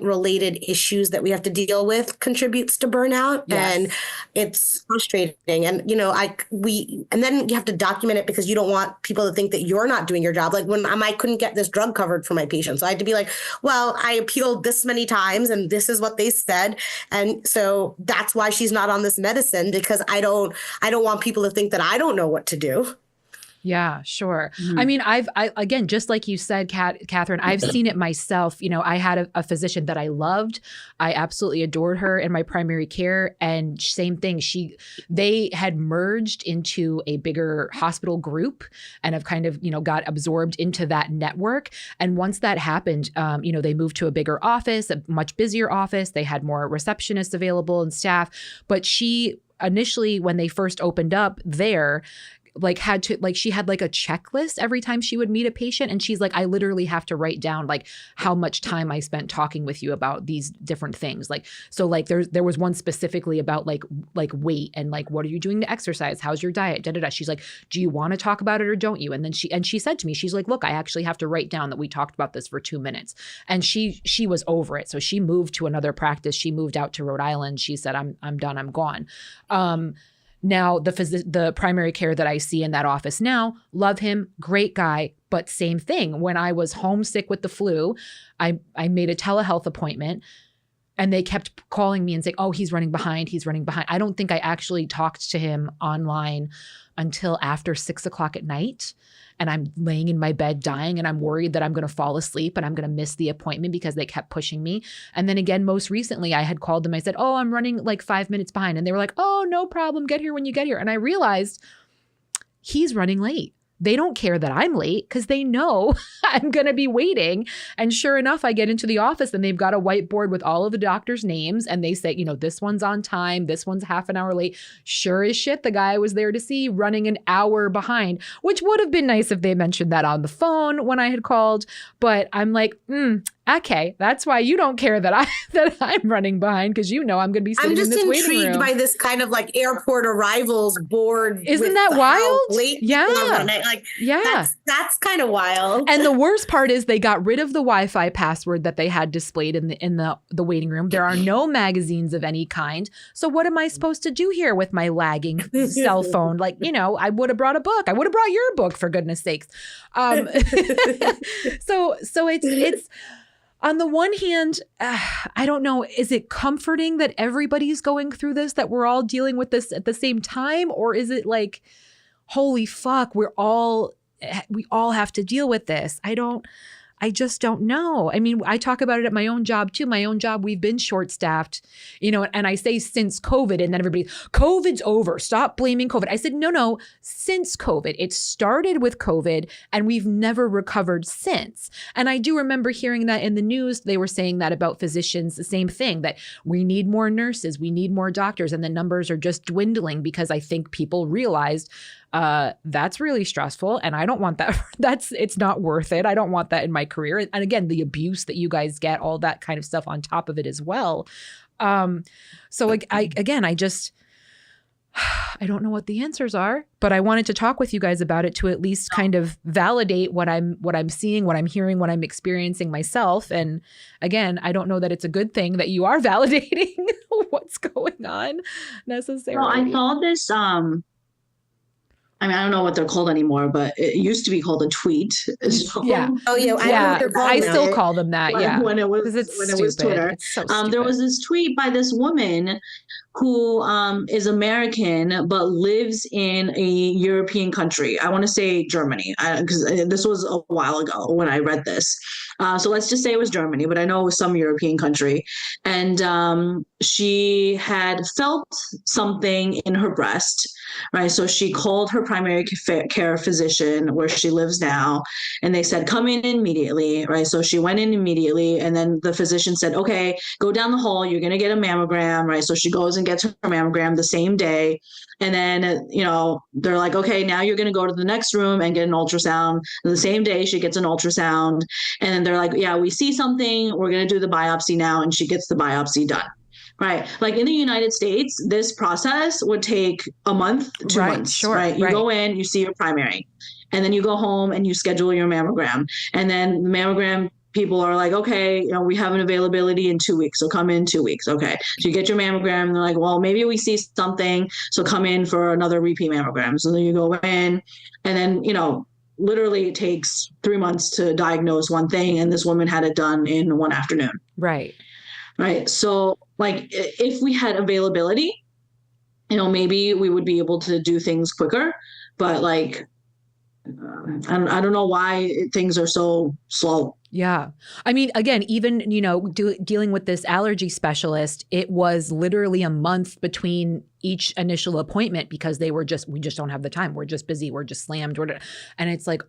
related issues that we have to deal with contributes to burnout. Yes. And it's frustrating. And, and then you have to document it because you don't want people to think that you're not doing your job. Like when I couldn't get this drug covered for my patient. So I had to be like, well, I appealed this many times and this is what they said. And so that's why she's not on this medicine, because I don't want people to think that I don't know what to do. Yeah, sure. I mean, I again, just like you said, Kathryn, I've seen it myself. I had a physician that I loved. I absolutely adored her in my primary care. And same thing, they had merged into a bigger hospital group and have kind of, got absorbed into that network. And once that happened, they moved to a bigger office, a much busier office. They had more receptionists available and staff. But she initially, when they first opened up there, she had like a checklist every time she would meet a patient. And she's like, I literally have to write down like how much time I spent talking with you about these different things. Like, so like there was one specifically about like weight and like, what are you doing to exercise? How's your diet? Da, da, da. She's like, do you want to talk about it or don't you? And then she said to me, she's like, look, I actually have to write down that we talked about this for 2 minutes. And she was over it. So she moved to another practice. She moved out to Rhode Island. She said, I'm done. I'm gone. Now, the primary care that I see in that office now, love him, great guy, but same thing. When I was homesick with the flu, I made a telehealth appointment and they kept calling me and saying, oh, he's running behind. He's running behind. I don't think I actually talked to him online until after 6:00 at night. And I'm laying in my bed dying and I'm worried that I'm going to fall asleep and I'm going to miss the appointment because they kept pushing me. And then again, most recently I had called them. I said, oh, I'm running like 5 minutes behind. And they were like, oh, no problem. Get here when you get here. And I realized he's running late. They don't care that I'm late because they know I'm going to be waiting. And sure enough, I get into the office and they've got a whiteboard with all of the doctors' names. And they say, this one's on time. This one's half an hour late. Sure as shit, the guy I was there to see running an hour behind, which would have been nice if they mentioned that on the phone when I had called. But I'm like, okay, that's why you don't care that I'm running behind, because I'm going to be sitting in this waiting room. I'm just intrigued by this kind of like airport arrivals board. Isn't that wild? Yeah. Yeah. That's kind of wild. And the worst part is they got rid of the Wi-Fi password that they had displayed in the waiting room. There are no magazines of any kind. So what am I supposed to do here with my lagging cell phone? Like, I would have brought a book. I would have brought your book, for goodness sakes. So it's on the one hand, I don't know, is it comforting that everybody's going through this, that we're all dealing with this at the same time? Or is it like, holy fuck, we all have to deal with this? I don't I just don't know. I mean, I talk about it at my own job too. My own job, we've been short-staffed, and I say since COVID, and then everybody, COVID's over. Stop blaming COVID. I said, no, since COVID. It started with COVID and we've never recovered since. And I do remember hearing that in the news. They were saying that about physicians, the same thing, that we need more nurses, we need more doctors, and the numbers are just dwindling because I think people realized that's really stressful and I don't want that. It's not worth it. I don't want that in my career. And again, the abuse that you guys get, all that kind of stuff on top of it as well. So I don't know what the answers are, but I wanted to talk with you guys about it to at least kind of validate what I'm seeing, what I'm hearing, what I'm experiencing myself. And again, I don't know that it's a good thing that you are validating what's going on necessarily. Well, I saw this, I mean, I don't know what they're called anymore, but it used to be called a tweet. So, yeah. Oh yeah. I still call them that. When it was Twitter. So there was this tweet by this woman who is American but lives in a European country. I want to say Germany, because this was a while ago when I read this. So let's just say it was Germany, but I know it was some European country. And she had felt something in her breast, right? So she called her primary care physician where she lives now, and they said, come in immediately, right? So she went in immediately, and then the physician said, okay, go down the hall, you're going to get a mammogram, right? So she goes and gets her mammogram the same day. And then, they're like, okay, now you're going to go to the next room and get an ultrasound. And the same day she gets an ultrasound. And then they're like, yeah, we see something. We're going to do the biopsy now. And she gets the biopsy done. Right. Like in the United States, this process would take a month, 2 months. Sure, right. You go in, you see your primary, and then you go home and you schedule your mammogram. And then the mammogram people are like, okay, we have an availability in 2 weeks. So come in 2 weeks. Okay. So you get your mammogram. And they're like, well, maybe we see something. So come in for another repeat mammogram. So then you go in, and then, literally it takes 3 months to diagnose one thing. And this woman had it done in one afternoon. Right. Right. So like if we had availability, maybe we would be able to do things quicker, but like, I don't know why things are so slow. Yeah. I mean, again, even, dealing with this allergy specialist, it was literally a month between each initial appointment because we just don't have the time. We're just busy. We're just slammed. And it's like,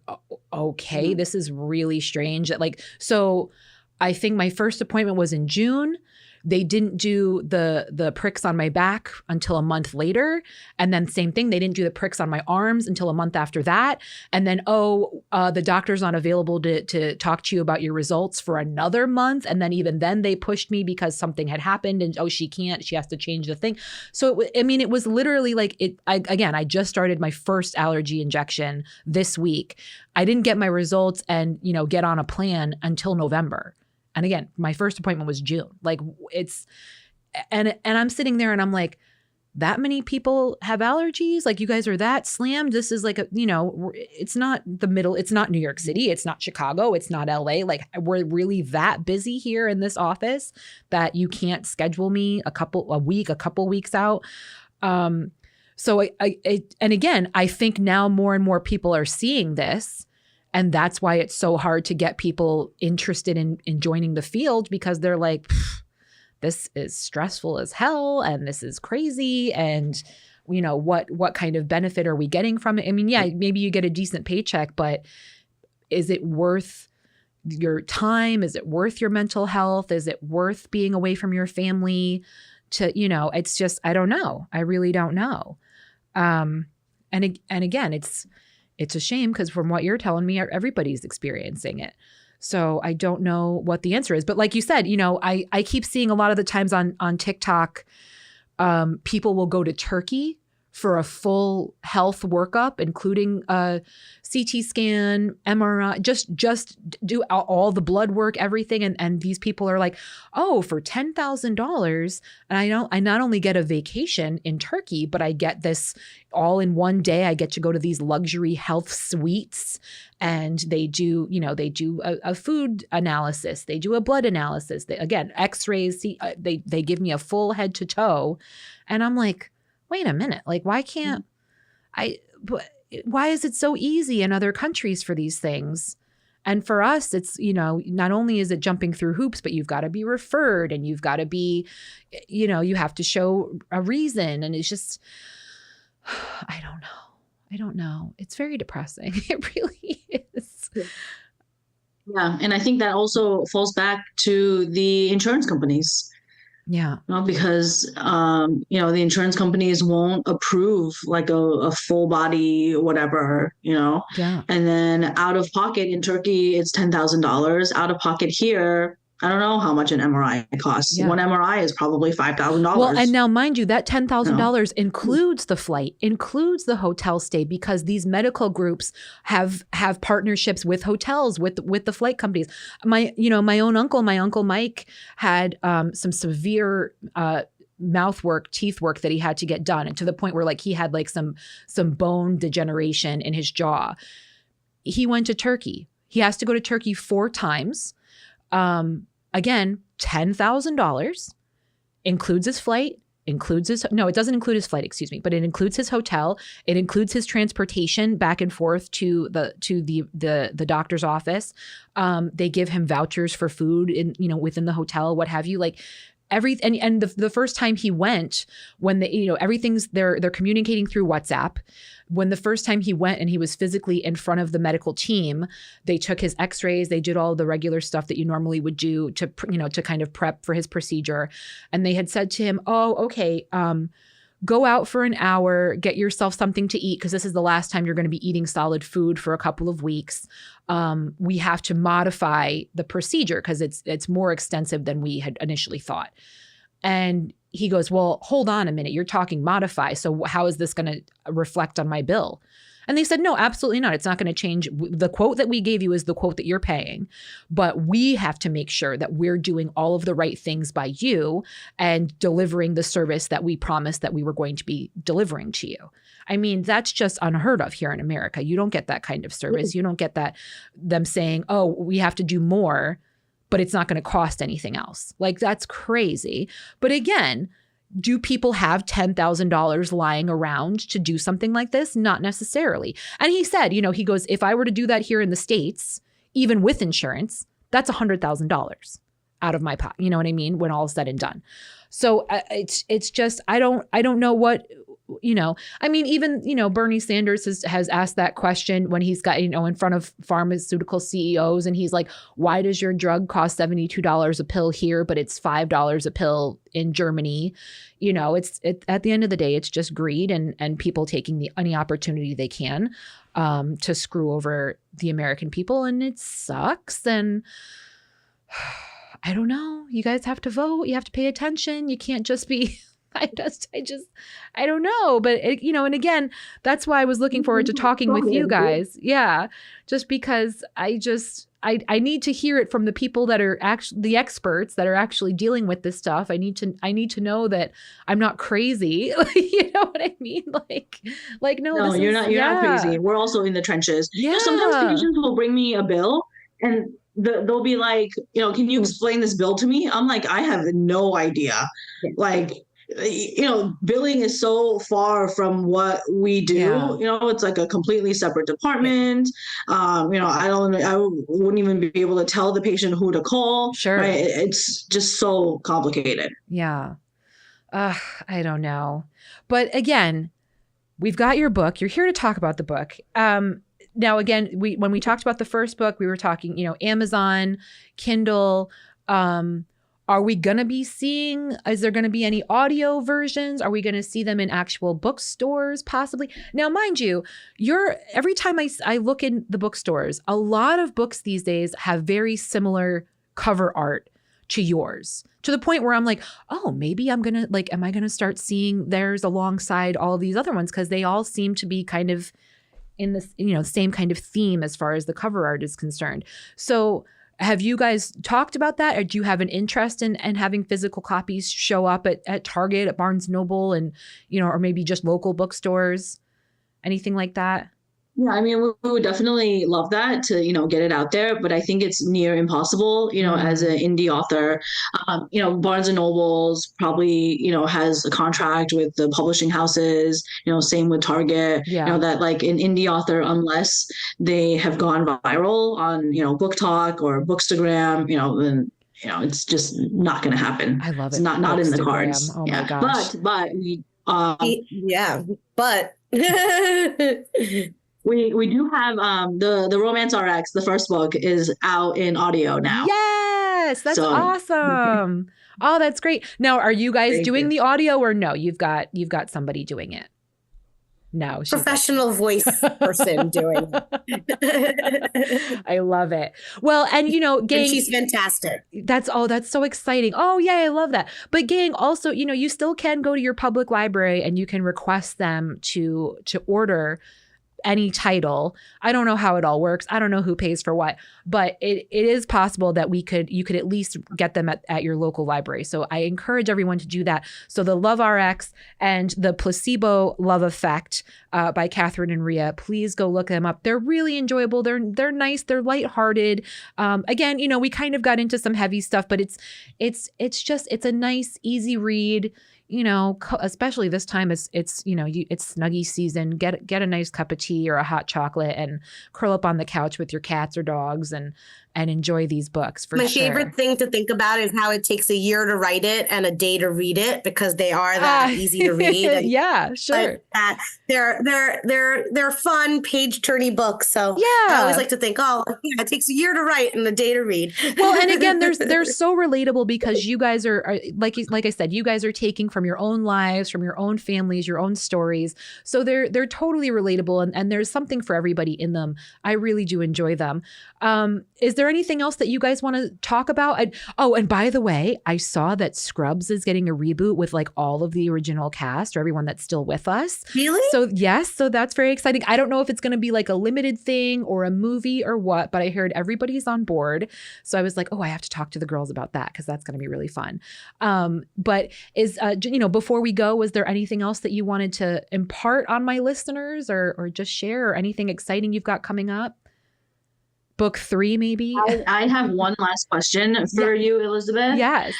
okay, this is really strange. So I think my first appointment was in June. They didn't do the pricks on my back until a month later. And then same thing, they didn't do the pricks on my arms until a month after that. And then, the doctor's not available to talk to you about your results for another month. And then even then they pushed me because something had happened and, she has to change the thing. So, it was literally like I just started my first allergy injection this week. I didn't get my results and, get on a plan until November. And again, my first appointment was June. Like and I'm sitting there and I'm like, that many people have allergies? Like you guys are that slammed? This is like it's not the middle. It's not New York City. It's not Chicago. It's not LA. Like we're really that busy here in this office that you can't schedule me a couple weeks out. So and again, I think now more and more people are seeing this. And that's why it's so hard to get people interested in joining the field, because they're like, this is stressful as hell and this is crazy. And, what kind of benefit are we getting from it? I mean, yeah, maybe you get a decent paycheck, but is it worth your time? Is it worth your mental health? Is it worth being away from your family? It's just, I don't know. I really don't know. And again, it's a shame because from what you're telling me, everybody's experiencing it. So I don't know what the answer is. But like you said, I keep seeing a lot of the times on TikTok, people will go to Turkey for a full health workup, including a CT scan, MRI, just do all the blood work, everything. And these people are like, oh, for $10,000. And I not only get a vacation in Turkey, but I get this all in one day. I get to go to these luxury health suites, and they do a food analysis. They do a blood analysis. Again, x-rays, they give me a full head to toe. And I'm like, wait a minute, like, why is it so easy in other countries for these things? And for us, it's, not only is it jumping through hoops, but you've got to be referred and you've got to be, you have to show a reason. And it's just, I don't know. It's very depressing. It really is. Yeah. And I think that also falls back to the insurance companies. Yeah. Because, the insurance companies won't approve like a full body, whatever, Yeah. and then out of pocket in Turkey, it's $10,000. Out of pocket here, I don't know how much an MRI costs. Yeah. One MRI is probably $5,000. Well, and now mind you, that $10,000 includes the flight, includes the hotel stay, because these medical groups have partnerships with hotels, with the flight companies. My own uncle, Mike, had some severe teeth work that he had to get done, and to the point where like he had like some bone degeneration in his jaw. He went to Turkey. He has to go to Turkey 4 times. Again, $10,000, includes his flight, it doesn't include his flight, excuse me, but it includes his hotel. It includes his transportation back and forth to the doctor's office. They give him vouchers for food within the hotel, what have you, like everything. And the first time he went, when everything's they're communicating through WhatsApp. When the first time he went and he was physically in front of the medical team, they took his x-rays, they did all the regular stuff that you normally would do to kind of prep for his procedure. And they had said to him, oh, okay, go out for an hour, get yourself something to eat, because this is the last time you're going to be eating solid food for a couple of weeks. We have to modify the procedure because it's more extensive than we had initially thought. And he goes, well, hold on a minute. You're talking modify. So how is this going to reflect on my bill? And they said, no, absolutely not. It's not going to change. The quote that we gave you is the quote that you're paying. But we have to make sure that we're doing all of the right things by you and delivering the service that we promised that we were going to be delivering to you. I mean, that's just unheard of here in America. You don't get that kind of service. You don't get them saying, oh, we have to do more, but it's not going to cost anything else. Like, that's crazy. But again, do people have $10,000 lying around to do something like this? Not necessarily. And he said, he goes, if I were to do that here in the States, even with insurance, that's $100,000 out of my pocket. You know what I mean? When all is said and done. So it's just, I don't know what, I mean, even, Bernie Sanders has asked that question when he's got, in front of pharmaceutical CEOs, and he's like, why does your drug cost $72 a pill here, but it's $5 a pill in Germany? It's at the end of the day, it's just greed and people taking any opportunity they can to screw over the American people. And it sucks. And I don't know. You guys have to vote. You have to pay attention. You can't just be... I don't know. But, and again, that's why I was looking forward to talking with you guys. Yeah. Just because I need to hear it from the people that are actually the experts that are actually dealing with this stuff. I need to know that I'm not crazy. You know what I mean? Like, no, you're not crazy. We're also in the trenches. Yeah. Sometimes patients will bring me a bill and they'll be like, can you explain this bill to me? I'm like, I have no idea. Like, billing is so far from what we do. Yeah. It's like a completely separate department. I wouldn't even be able to tell the patient who to call. Sure. Right? It's just so complicated. Yeah. I don't know. But again, we've got your book. You're here to talk about the book. Now, again, when we talked about the first book, we were talking, Amazon, Kindle, are we going to be is there going to be any audio versions? Are we going to see them in actual bookstores possibly? Now, mind you, every time I look in the bookstores, a lot of books these days have very similar cover art to yours, to the point where I'm like, oh, maybe am I going to start seeing theirs alongside all of these other ones? Because they all seem to be kind of in this, same kind of theme as far as the cover art is concerned. So have you guys talked about that? Or do you have an interest in having physical copies show up at Target, at Barnes & Noble, and, or maybe just local bookstores? Anything like that? Yeah, I mean, we would definitely love that to, get it out there, but I think it's near impossible, as an indie author. Barnes and Nobles probably, has a contract with the publishing houses, same with Target, Yeah. that like an indie author, unless they have gone viral on, Book Talk or Bookstagram, then it's just not going to happen. I love It's it. not in the Bookstagram. cards. Oh my Yeah, gosh. but we Yeah, but we do have the Romance RX, the first book, is out in audio now. Yes, that's So awesome. Oh, that's great. Now, are you guys Thank doing you. the audio or no? You've got somebody doing it. No, she's like, professional voice person doing it. I love it. Well, and And gang, she's fantastic. that's so exciting. Oh yeah, I love that. But gang, also, you still can go to your public library and you can request them to order any title. I don't know how it all works. I don't know who pays for what, but it is possible that you could at least get them at your local library. So I encourage everyone to do that. So the Love RX and the Placebo Love Effect by Kathryn and Riya, please go look them up. They're really enjoyable. They're nice. They're lighthearted. Again, we kind of got into some heavy stuff, but it's a nice, easy read. Especially this time, it's it's Snuggie season. Get a nice cup of tea or a hot chocolate and curl up on the couch with your cats or dogs and enjoy these books for My sure. favorite thing to think about is how it takes a year to write it and a day to read it, because they are that easy to read. And Yeah, sure. that they're fun page turny books. So Yeah. I always like to think, it takes a year to write and a day to read. Well, and again, they're so relatable because you guys are like I said, you guys are taking from your own lives, from your own families, your own stories. So they're totally relatable, and there's something for everybody in them. I really do enjoy them. Is there anything else that you guys want to talk about? And by the way, I saw that Scrubs is getting a reboot with like all of the original cast or everyone that's still with us. Really? So yes, so that's very exciting. I don't know if it's going to be like a limited thing or a movie or what, but I heard everybody's on board. So I was like, I have to talk to the girls about that because that's going to be really fun. But before we go, was there anything else that you wanted to impart on my listeners or just share, or anything exciting you've got coming up? Book 3, maybe? I have one last question for you, Elizabeth. Yes.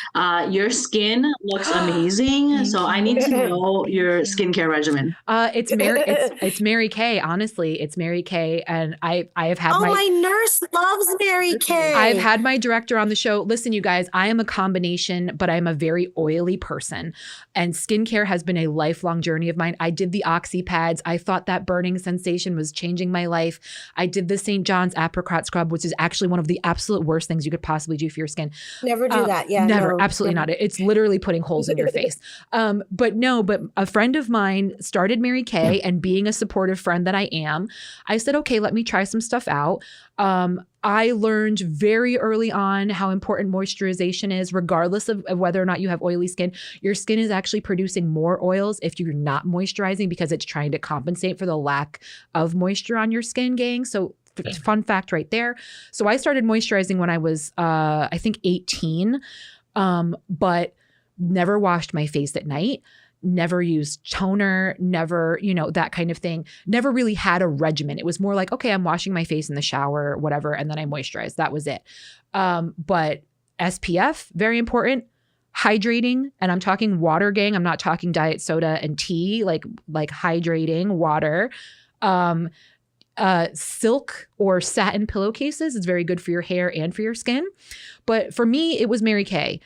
Your skin looks amazing. So I need to know your skincare regimen. It's Mary Kay. Honestly, it's Mary Kay. And I have had my nurse loves Mary Kay. I've had my director on the show. Listen, you guys, I am a combination, but I'm a very oily person. And skincare has been a lifelong journey of mine. I did the Oxy pads. I thought that burning sensation was changing my life. I did the St. John's apricot scrub, which is actually one of the absolute worst things you could possibly do for your skin. Never do that. Yeah. Never. No, Absolutely not. It's literally putting holes in your face. But a friend of mine started Mary Kay, and being a supportive friend that I am, I said, okay, let me try some stuff out. I learned very early on how important moisturization is, regardless of whether or not you have oily skin. Your skin is actually producing more oils if you're not moisturizing, because it's trying to compensate for the lack of moisture on your skin, gang. So fun fact right there. So I started moisturizing when I was, I think 18, but never washed my face at night. Never used toner, never, that kind of thing. Never really had a regimen. It was more like, okay, I'm washing my face in the shower, whatever, and then I moisturize. That was it. But SPF, very important. Hydrating, and I'm talking water, gang. I'm not talking diet soda and tea, like hydrating water. Silk or satin pillowcases is very good for your hair and for your skin. But for me, it was Mary Kay.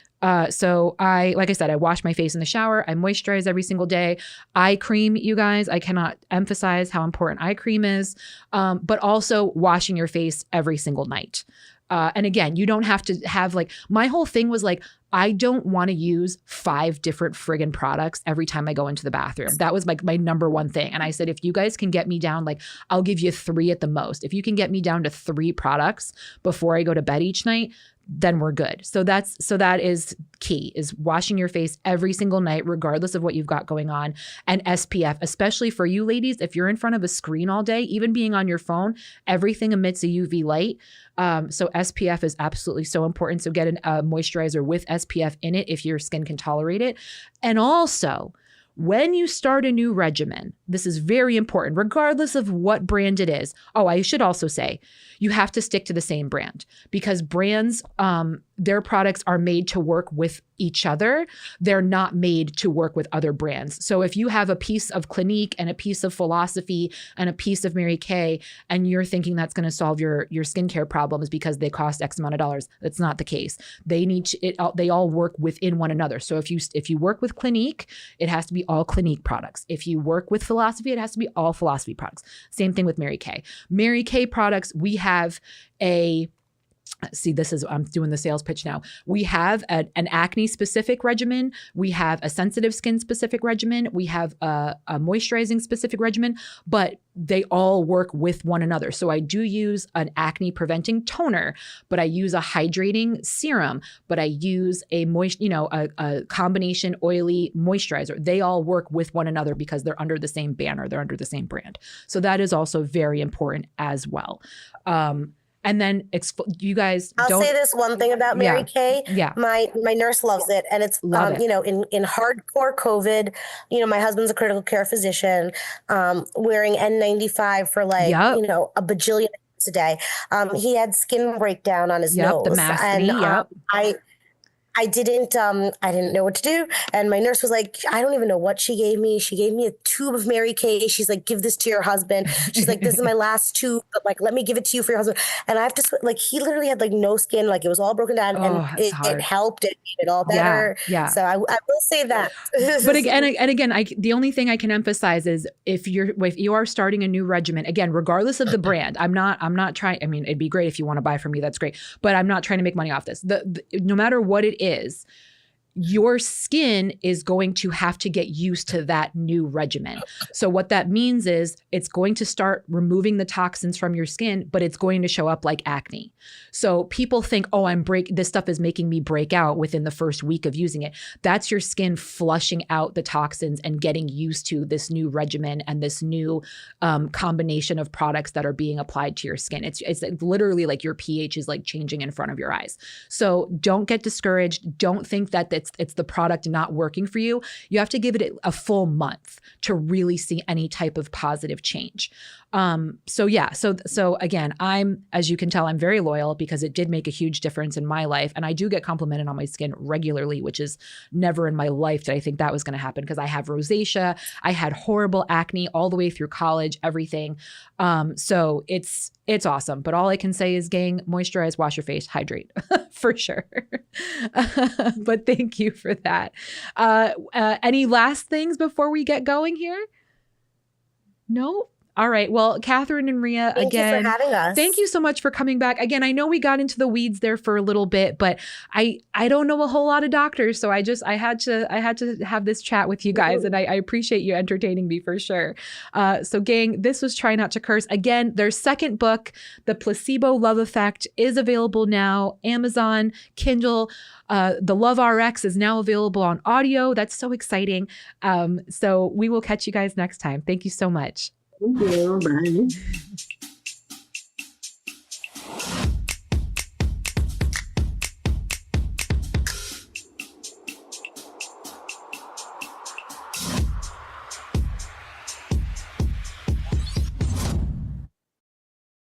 So like I said, I wash my face in the shower. I moisturize every single day. Eye cream, you guys, I cannot emphasize how important eye cream is. But also washing your face every single night. And again, you don't have to have my whole thing was I don't want to use 5 different friggin' products every time I go into the bathroom. That was my number one thing. And I said, if you guys can get me down, I'll give you 3 at the most. If you can get me down to 3 products before I go to bed each night, then we're good. So that is key, is washing your face every single night, regardless of what you've got going on. And SPF, especially for you ladies, if you're in front of a screen all day, even being on your phone, everything emits a UV light. So SPF is absolutely so important. So get a moisturizer with SPF in it if your skin can tolerate it. And also, when you start a new regimen, this is very important, regardless of what brand it is. Oh, I should also say, you have to stick to the same brand, because brands, their products are made to work with each other. They're not made to work with other brands. So if you have a piece of Clinique and a piece of Philosophy and a piece of Mary Kay, and you're thinking that's going to solve your skincare problems because they cost X amount of dollars, that's not the case. They need to, they all work within one another. So if you work with Clinique, it has to be all Clinique products. If you work with Philosophy, it has to be all Philosophy products. Same thing with Mary Kay. Mary Kay products, we have I'm doing the sales pitch now. We have an acne specific regimen. We have a sensitive skin specific regimen. We have a moisturizing specific regimen, but they all work with one another. So I do use an acne preventing toner, but I use a hydrating serum, but I use a combination oily moisturizer. They all work with one another because they're under the same banner. They're under the same brand. So that is also very important as well. And then you guys I'll say this one thing about Mary Kay. Yeah. My nurse loves it. And it's, in hardcore COVID, my husband's a critical care physician, wearing N95 for a bajillion hours a day. He had skin breakdown on his nose. The maskne, I didn't know what to do. And my nurse was like, I don't even know what she gave me. She gave me a tube of Mary Kay. She's like, give this to your husband. She's like, this is my last tube, but let me give it to you for your husband. And I have to, he literally had no skin, it was all broken down, and it helped. It made it all better. Yeah. So I will say that. But again, the only thing I can emphasize is if you are starting a new regimen, again, regardless of the brand, I'm not trying, it'd be great if you want to buy from me, that's great. But I'm not trying to make money off this. No matter what it is, your skin is going to have to get used to that new regimen. So what that means is it's going to start removing the toxins from your skin, but it's going to show up like acne. So people think, oh, this stuff is making me break out within the first week of using it. That's your skin flushing out the toxins and getting used to this new regimen and this new combination of products that are being applied to your skin. It's literally like your pH is changing in front of your eyes. So don't get discouraged. Don't think that it's the product not working for you. You have to give it a full month to really see any type of positive change. So again, as you can tell, I'm very loyal because it did make a huge difference in my life. And I do get complimented on my skin regularly, which is never in my life did I think that was going to happen, because I have rosacea. I had horrible acne all the way through college, everything. So it's awesome. But all I can say is, gang, moisturize, wash your face, hydrate for sure. But thank you for that. Any last things before we get going here? No? All right. Well, Kathryn and Riya, thank you for having us. Thank you so much for coming back. Again, I know we got into the weeds there for a little bit, but I don't know a whole lot of doctors, so I had to have this chat with you guys, and I appreciate you entertaining me for sure. So gang, this was Try Not to Curse. Again, their second book, The Placebo Love Effect, is available now. Amazon, Kindle. The Love RX is now available on audio. That's so exciting. So we will catch you guys next time. Thank you so much. Thank you. Bye.